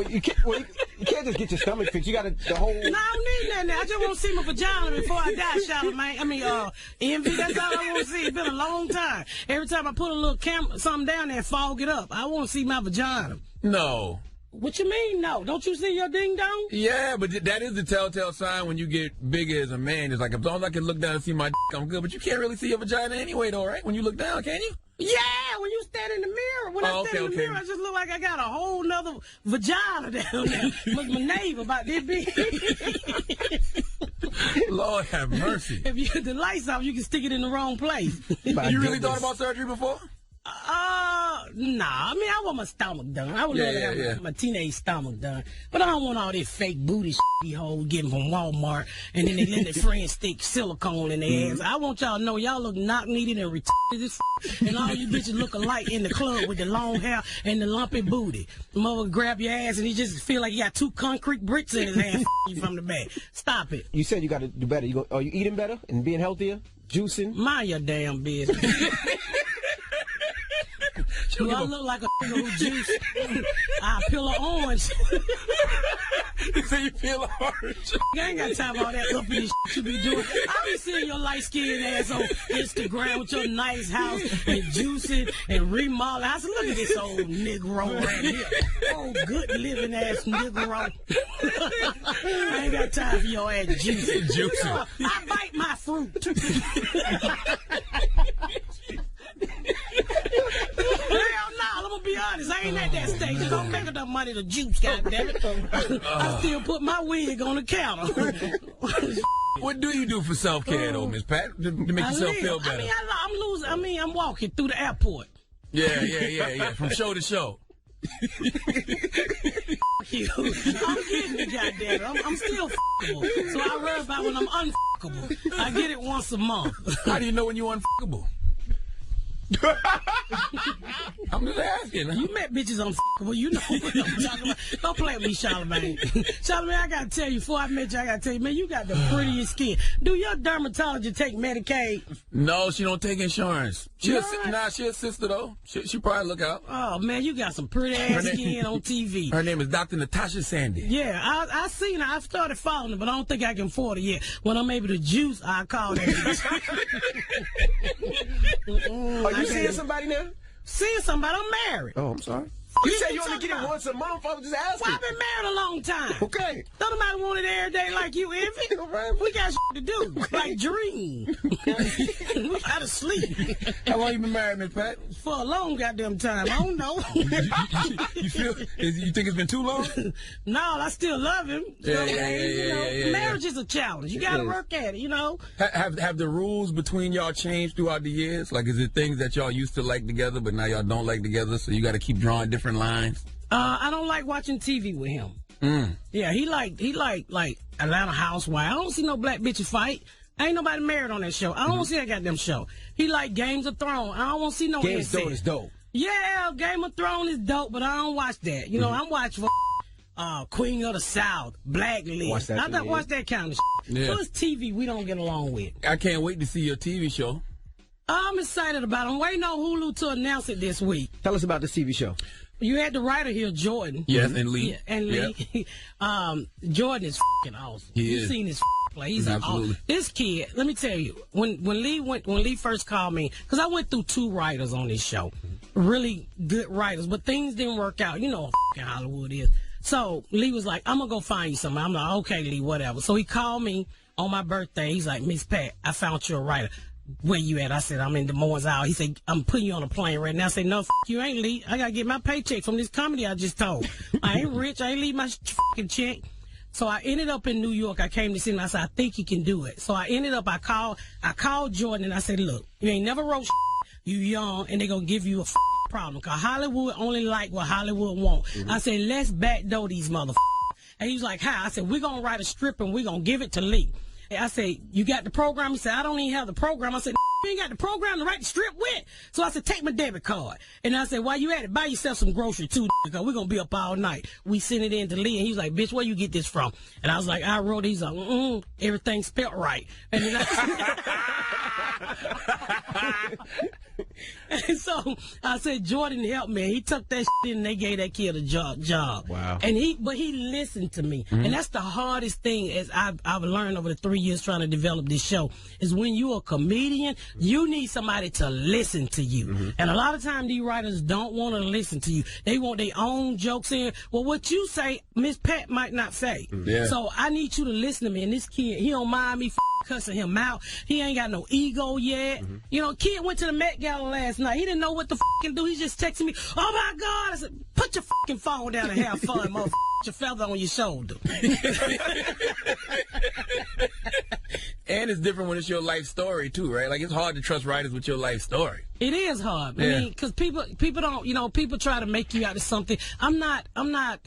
You can't just get your stomach fixed. You got the whole. No, I don't need that. I just want to see my vagina before I die, Charlamagne. I mean, envy. That's all I want to see. It's been a long time. Every time I put a little something down there, fog it up. I want to see my vagina. No. What you mean, no? Don't you see your ding dong? Yeah, but that is the telltale sign when you get bigger as a man. It's like, as long as I can look down and see my I'm good. But you can't really see your vagina anyway, though, right? When you look down, can you? Yeah, when you stand in the mirror. When I stand in the mirror, I just look like I got a whole nother vagina down there. Look, my neighbor about this big. Lord have mercy. If you get the lights off, you can stick it in the wrong place. You really thought about surgery before? Nah, I mean, I want my stomach done. I would love to have my teenage stomach done. But I don't want all this fake booty you hoes getting from Walmart, and then they let their friends stick silicone in their ass. I want y'all to know y'all look knock-kneaded and retarded as and all you bitches look alike in the club with the long hair and the lumpy booty. The mother grab your ass and he just feel like he got 2 concrete bricks in his hand you from the back. Stop it. You said you got to do better. Are you eating better and being healthier? Juicing? Mind your damn business. Do I look like a nigga who juice? I peel an orange. You say you peel an orange? I ain't got time for all that uppity shit you be doing. I be seeing your light-skinned ass on Instagram with your nice house and juicing and remodeling. I said, look at this old Negro right here. Oh, good living ass Negro. I ain't got time for your ass juicing. I bite my fruit. Hell no, I'm gonna be honest. I ain't at that stage. I don't make enough money to juice, goddammit. I still put my wig on the counter. What do you do for self-care, though, Miss Pat, to make yourself feel better? I mean, I'm walking through the airport. Yeah. From show to show. You. I'm getting it, goddammit. I'm still fuckable. So I worry about when I'm unfuckable. I get it once a month. How do you know when you're unfuckable? I'm just asking. You met bitches unfuckable. You know what I'm talking about. Don't play with me, Charlamagne. Charlamagne, I gotta tell you, before I met you, I gotta tell you, man, you got the prettiest skin. Do your dermatologist take Medicaid? No, she don't take insurance. She a sister, though. She probably look out. Oh, man, you got some pretty ass skin on TV. Her name is Dr. Natasha Sandy. Yeah, I seen her. I've started following her, but I don't think I can afford it yet. When I'm able to juice, I'll call that. Are you seeing somebody now? Seeing somebody? I'm married. Oh, I'm sorry. You said you only get it once a month. I was just asking. Well, I've been married a long time. Okay. Don't nobody want it every day like you, Envy. We got shit to do. Like dream. We gotta sleep. How long you been married, Miss Pat? For a long goddamn time. I don't know. You think it's been too long? No, I still love him. Yeah. Marriage is a challenge. You gotta work at it, you know. Have the rules between y'all changed throughout the years? Like, is it things that y'all used to like together, but now y'all don't like together, so you got to keep drawing different lines? I don't like watching TV with him. Yeah, he like Atlanta Housewives. I don't see no black bitches fight. Ain't nobody married on that show. I don't want to see that goddamn show. He like Games of Thrones. I don't want to see no Games of Thrones is dope. Yeah, Game of Thrones is dope, but I don't watch that. You know, I'm watching Queen of the South, Blacklist. I don't watch that kind of shit. Yeah. So it's TV we don't get along with. I can't wait to see your TV show. I'm excited about it. I'm waiting on Hulu to announce it this week. Tell us about the TV show. You had the writer here, Jordan. Yes, and Lee. Yeah, and Lee. Yep. Jordan is f***ing awesome. You've seen his play. He's absolutely awesome. This kid, let me tell you, when Lee first called me, because I went through 2 writers on this show, really good writers, but things didn't work out. You know how f***ing Hollywood is. So Lee was like, I'm gonna go find you something. I'm like, okay, Lee, whatever. So he called me on my birthday. He's like, Miss Pat, I found you a writer. Where you at? I said, I'm in Des Moines, Iowa. He said, I'm putting you on a plane right now. I said, no, you ain't, Lee. I got to get my paycheck from this comedy I just told. I ain't rich. I ain't leave my fucking check. So I ended up in New York. I came to see him. I said, I think you can do it. So I ended up, I called Jordan and I said, look, you ain't never wrote you young and they going to give you a problem. Because Hollywood only like what Hollywood want. I said, let's backdoor these motherfuckers. And he was like, how? I said, we're going to write a strip and we're going to give it to Lee. I said, you got the program? He said, I don't even have the program. I said, you ain't got the program to write the strip with. So I said, take my debit card. And I said, while you at it, buy yourself some groceries too, because we're going to be up all night. We sent it in to Lee, and he was like, bitch, where you get this from? And I was like, I wrote it. He's like, everything spelt right. And then and so I said, Jordan helped me. He took that shit in and they gave that kid a job. Wow. And he listened to me. And that's the hardest thing as I've learned over the 3 years trying to develop this show is when you're a comedian, you need somebody to listen to you. And a lot of times these writers don't want to listen to you. They want their own jokes in. Well, what you say, Miss Pat might not say. Yeah. So I need you to listen to me. And this kid, he don't mind me cussing him out. He ain't got no ego yet. You know, kid went to the Met Gala last night. He didn't know what to do. He just texted me, oh my God. I said, put your fucking phone down and have fun, motherfucker. Your feather on your shoulder. And it's different when it's your life story too, right? Like it's hard to trust writers with your life story. It is hard. Yeah. I mean, because people don't, people try to make you out of something. I'm a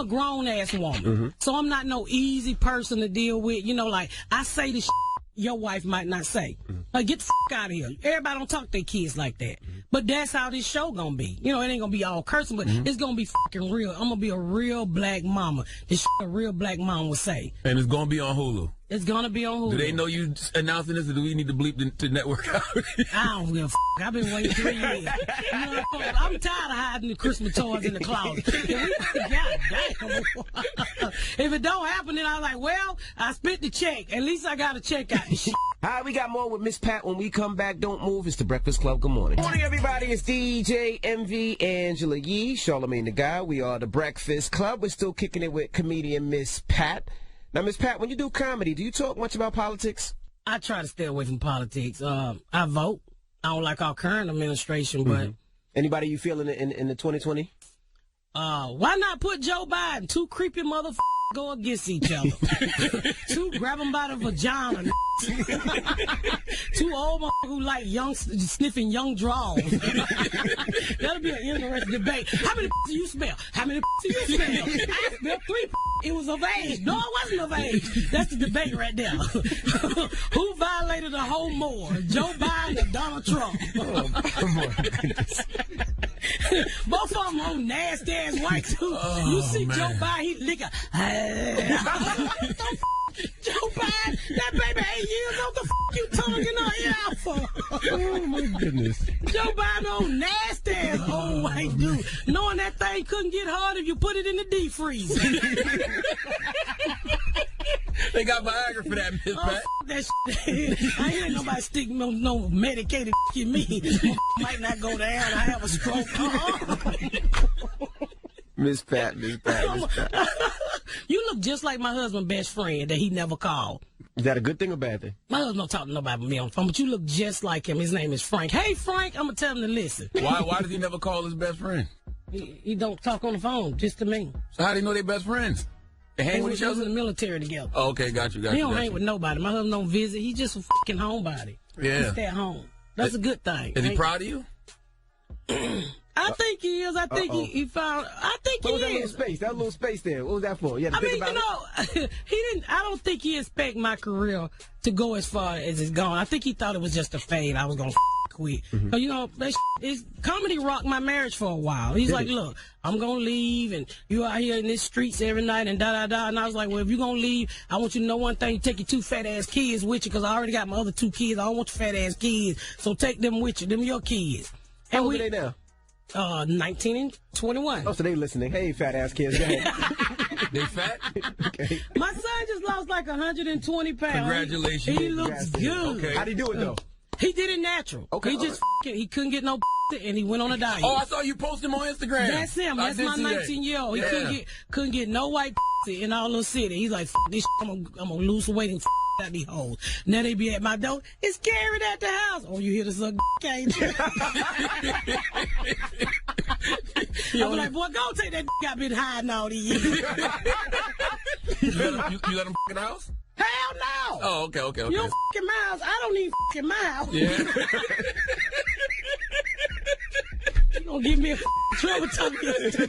grown ass woman, so I'm not no easy person to deal with. Like I say the your wife might not say. Like, get the out of here. Everybody don't talk to their kids like that. But that's how this show gonna be. It ain't gonna be all cursing, but it's gonna be fucking real. I'm gonna be a real black mama. This a real black mom would say. And it's gonna be on Hulu. It's gonna be on Hulu. Do they know you announcing this, or do we need to bleep the network out? I don't give a f***. I've been waiting 3 years. I'm tired of hiding the Christmas toys in the closet. If it don't happen, then I'm like, well, I spent the check. At least I got a check out of shit. All right, we got more with Miss Pat when we come back. Don't move. It's the Breakfast Club. Good morning. Morning, everybody. It's DJ MV, Angela Yee, Charlamagne the Guy. We are the Breakfast Club. We're still kicking it with comedian Miss Pat. Now, Miss Pat, when you do comedy, do you talk much about politics? I try to stay away from politics. I vote. I don't like our current administration, but... Anybody you feel in the 2020? Why not put Joe Biden? Two creepy motherfuckers go against each other. Two grab them by the vagina. Two old motherfuckers who like sniffing young draws. That'll be an interesting debate. How many do you smell? How many do you smell? I smelled 3. It was of age. No, it wasn't of age. That's the debate right there. Who violated the home more? Joe Biden or Donald Trump? Oh my goodness. Both of them old nasty ass white too. You see man. Joe Biden, he lick a. Joe Biden, that baby 8 years old. The you tonguing her ear out for? Oh my goodness. Joe Biden, old nasty ass old white dude, knowing that thing couldn't get hard if you put it in the deep freezer. They got Viagra for that, Miss Pat. That shit. I ain't let nobody stick no medicated in me. Might not go down. I have a stroke. Miss Pat. You look just like my husband's best friend that he never called. Is that a good thing or bad thing? My husband don't talk to nobody but me on the phone, but you look just like him. His name is Frank. Hey, Frank, I'm going to tell him to listen. Why does he never call his best friend? He don't talk on the phone, just to me. So how do you know they're best friends? They hang with each other? in the military together. Oh, okay, got you. He don't hang with nobody. My husband don't visit. He's just a fucking homebody. Yeah. He stay at home. That's a good thing. Is he proud of you? I think he is. I think he found. I think what he was is. That little space there. What was that for? You had to think about it? He didn't. I don't think he expect my career to go as far as it's gone. I think he thought it was just a fade. I was gonna quit. But comedy rocked my marriage for a while. He's like, look, I'm gonna leave, and you out here in these streets every night, and da. And I was like, well, if you're gonna leave, I want you to know one thing: you take your 2 fat ass kids with you, because I already got my other 2 kids. I don't want your fat ass kids, so take them with you. Them your kids. How old are they now? 19 and 21. Oh, so they listening. Hey, fat ass kids. Go ahead. They fat? Okay. My son just lost like 120 pounds. Congratulations. He looks good. Okay. How'd he do it, though? He did it natural. Okay. He just he couldn't get no and he went on a diet. Oh, I saw you post him on Instagram. That's him. That's my 19-year-old. He couldn't get no white in all the city. He's like, this I'm gonna lose some weight and out these hoes. Now they be at my door. It's carried at the house. Oh, you hear the suck ain't you? I'm like, boy, go take that I've been hiding all these years. You let him in the house? Hell no! Oh, okay. You don't fucking my house. I don't need fucking my house. Yeah. You gonna give me a trouble talking to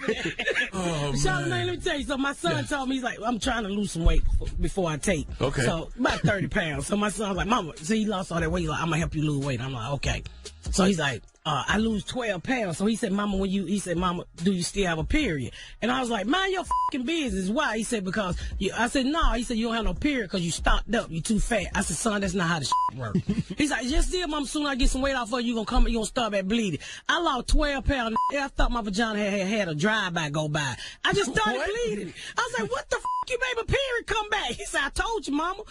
Oh, Charlamagne, let me tell you. So my son told me, he's like, I'm trying to lose some weight before I take. Okay. So about 30 pounds. So my son was like, Mama, see, he lost all that weight. He's like, I'm gonna help you lose weight. I'm like, okay. So he's like, I lose 12 pounds. So he said, Mama, he said, Mama, do you still have a period? And I was like, mind your fucking business. Why? He said, because I said, no. He said, you don't have no period because you stocked up. You too fat. I said, son, that's not how the shit works. He's like, just see, Mama, soon I get some weight off of you, you gonna start back bleeding. I lost 12 pounds. I thought my vagina had a drive-by go by. I just started bleeding. I was like, what the you made my period come back? He said, I told you, Mama.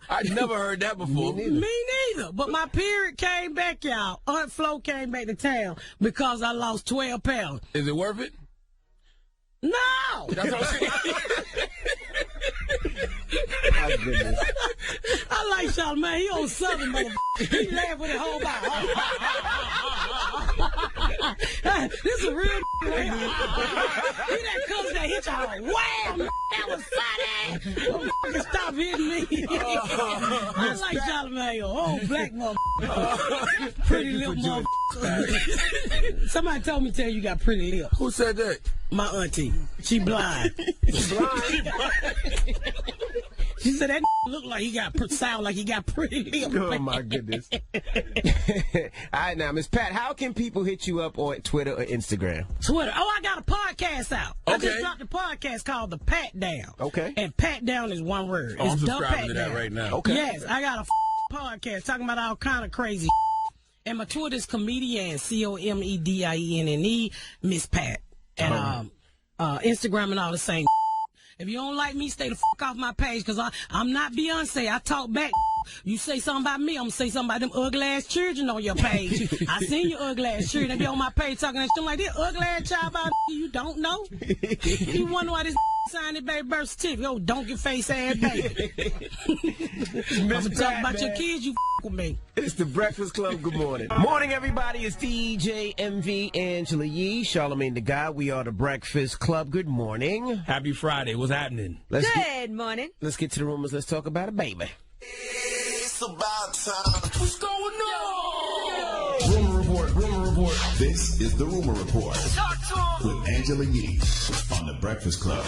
I never heard that before. Me neither. But my period came back, y'all. Aunt Flo came back to town because I lost 12 pounds. Is it worth it? No! That's what I'm saying. My goodness. I like Charlamagne. He on Southern, motherfucker. He laugh with the whole body. This is a real right here. He that comes that hit y'all like, wham! That was funny! Don't fucking stop hitting me. I like Charlamagne. Oh, black motherfucker. Pretty lip motherfucker. Somebody told me to tell you got pretty lips. Who said that? My auntie. She blind. She blind? She said that look like he got sound like he got pretty lips. Oh my goodness. All right, now, Miss Pat, how can people hit you up on Twitter or Instagram? Twitter. Oh, I got a podcast out. Okay. I just dropped a podcast called The Pat Down. Okay. And Pat Down is one word. Oh, I'm it's The subscribing Pat to that Down. right now. Okay. Yes, I got a podcast talking about all kind of crazy. And my Twitter is comedian, COMEDIENNE, Miss Pat. And Instagram and all the same. If you don't like me, stay the fuck off my page, because I'm not Beyonce. I talk back. You say something about me, I'm going to say something about them ugly-ass children on your page. I seen your ugly-ass children. They be on my page talking that shit. I'm like, this ugly-ass child about you don't know? You wonder why this signed it baby birth certificate. Oh, donkey face ass baby. I'm going to talk about your kids, you with me. It's the Breakfast Club. Good morning. Morning, everybody. It's DJ MV, Angela Yee, Charlamagne the Guy. We are the Breakfast Club. Good morning. Happy Friday. What's happening? Good morning. Let's get to the rumors. Let's talk about it, baby. It's about time. What's going on? Rumor report. This is the Rumor Report with Angela Yee on the Breakfast Club.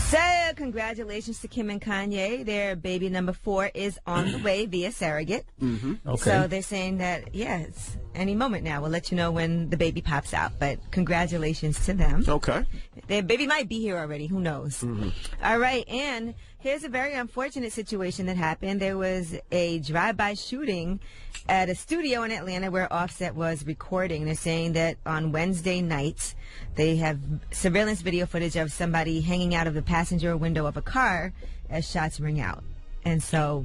So, congratulations to Kim and Kanye. Their baby number 4 is on the way via surrogate. Mm-hmm. Okay. So they're saying that, it's any moment now. We'll let you know when the baby pops out. But congratulations to them. Okay. Their baby might be here already. Who knows? Mm-hmm. All right. And here's a very unfortunate situation that happened. There was a drive-by shooting at a studio in Atlanta where Offset was recording. They're saying that on Wednesday night, they have surveillance video footage of somebody hanging out of the passenger window of a car as shots ring out. And so,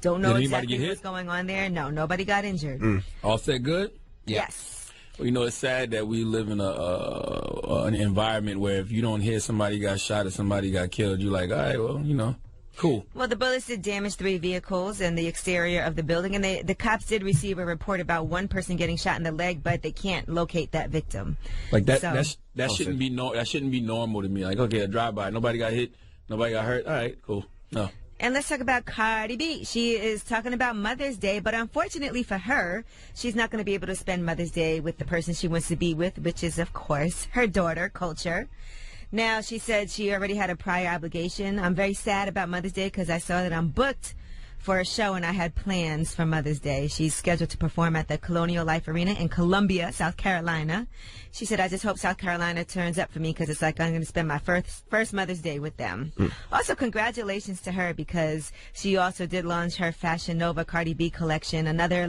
don't know exactly what's going on there. No, nobody got injured. Offset good? Yes. Well, you know, it's sad that we live in an environment where if you don't hear somebody got shot or somebody got killed, you're like, all right, well, you know. Cool. Well, the bullets did damage 3 vehicles and the exterior of the building, and the cops did receive a report about one person getting shot in the leg, but they can't locate that victim. Like that shouldn't be that shouldn't be normal to me. Like, okay, a drive-by, nobody got hit, nobody got hurt. All right, cool. No. And let's talk about Cardi B. She is talking about Mother's Day, but unfortunately for her, she's not going to be able to spend Mother's Day with the person she wants to be with, which is, of course, her daughter, Culture. Now, she said she already had a prior obligation. I'm very sad about Mother's Day because I saw that I'm booked for a show and I had plans for Mother's Day. She's scheduled to perform at the Colonial Life Arena in Columbia, South Carolina. She said, I just hope South Carolina turns up for me because it's like I'm going to spend my first Mother's Day with them. Also, congratulations to her because she also did launch her Fashion Nova Cardi B collection, another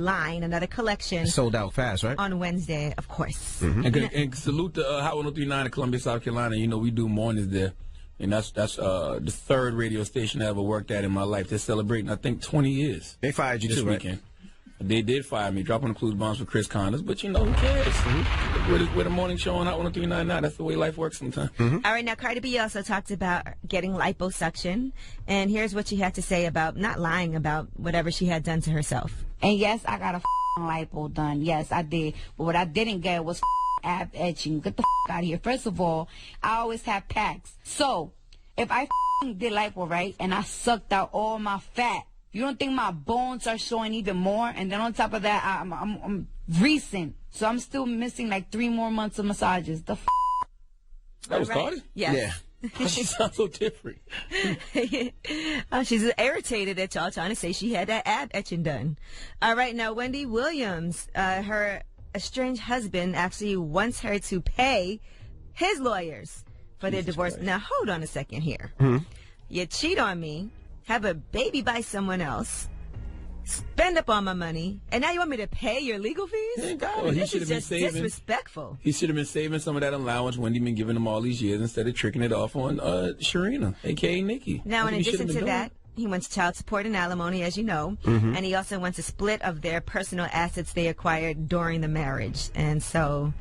collection. Sold out fast, right? On Wednesday, of course. And salute to Hot 103.9 in Columbia, South Carolina. You know, we do mornings there. And that's the 3rd radio station I ever worked at in my life. They're celebrating, I think, 20 years. They fired you this too, weekend. Right? They did fire me, dropping the clues bombs for Chris Connors. But, you know, who cares? We're the morning show on Hot 103.9 now. That's the way life works sometimes. All right, now Cardi B also talked about getting liposuction. And here's what she had to say about not lying about whatever she had done to herself. And yes, I got a lipo done. Yes, I did. But what I didn't get was ab etching. Get the out of here. First of all, I always have packs. So, if I did lipo, right, and I sucked out all my fat, you don't think my bones are showing even more? And then on top of that, I'm recent. So I'm still missing like 3 more months of massages. The That was Cardi? Yes. Yeah. She sounds so different. She's irritated at y'all trying to say she had that ab etching done. All right, now Wendy Williams, her estranged husband actually wants her to pay his lawyers for their divorce. Now, hold on a second here. You cheat on me, have a baby by someone else, spend up all my money, and now you want me to pay your legal fees? Well, he this should is have been just saving. disrespectful. He should have been saving some of that allowance Wendy been giving him all these years instead of tricking it off on Sharina, a.k.a. Nikki. Now, in That's what he should addition have to been that, he wants child support and alimony, as you know, and he also wants a split of their personal assets they acquired during the marriage. And so,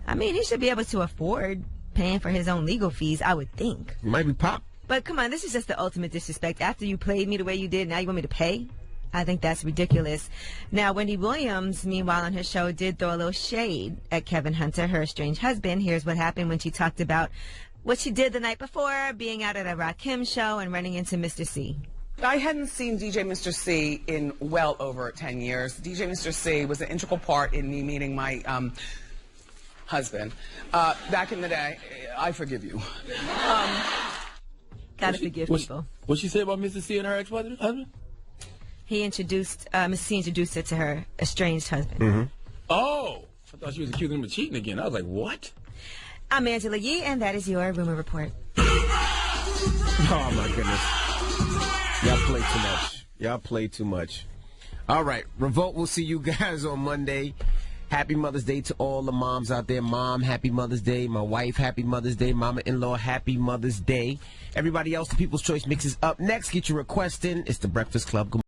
I mean, he should be able to afford paying for his own legal fees, I would think. Might be pop. But come on, this is just the ultimate disrespect. After you played me the way you did, now you want me to pay? I think that's ridiculous. Now, Wendy Williams, meanwhile, on her show, did throw a little shade at Kevin Hunter, her estranged husband. Here's what happened when she talked about what she did the night before, being out at a Rakim show and running into Mr. C. I hadn't seen DJ Mr. C in well over 10 years. DJ Mr. C was an integral part in me meeting my husband. Back in the day, I forgive you. Gotta forgive people. What'd she say about Mr. C and her ex-husband? Mrs. C introduced her to her estranged husband. Mm-hmm. Oh, I thought she was accusing him of cheating again. I was like, what? I'm Angela Yee, and that is your Rumor Report. Oh, my goodness. Y'all play too much. Y'all play too much. All right. Revolt, we'll see you guys on Monday. Happy Mother's Day to all the moms out there. Mom, happy Mother's Day. My wife, happy Mother's Day. Mama-in-law, happy Mother's Day. Everybody else, the People's Choice Mix is up next. Get your request in. It's The Breakfast Club. Good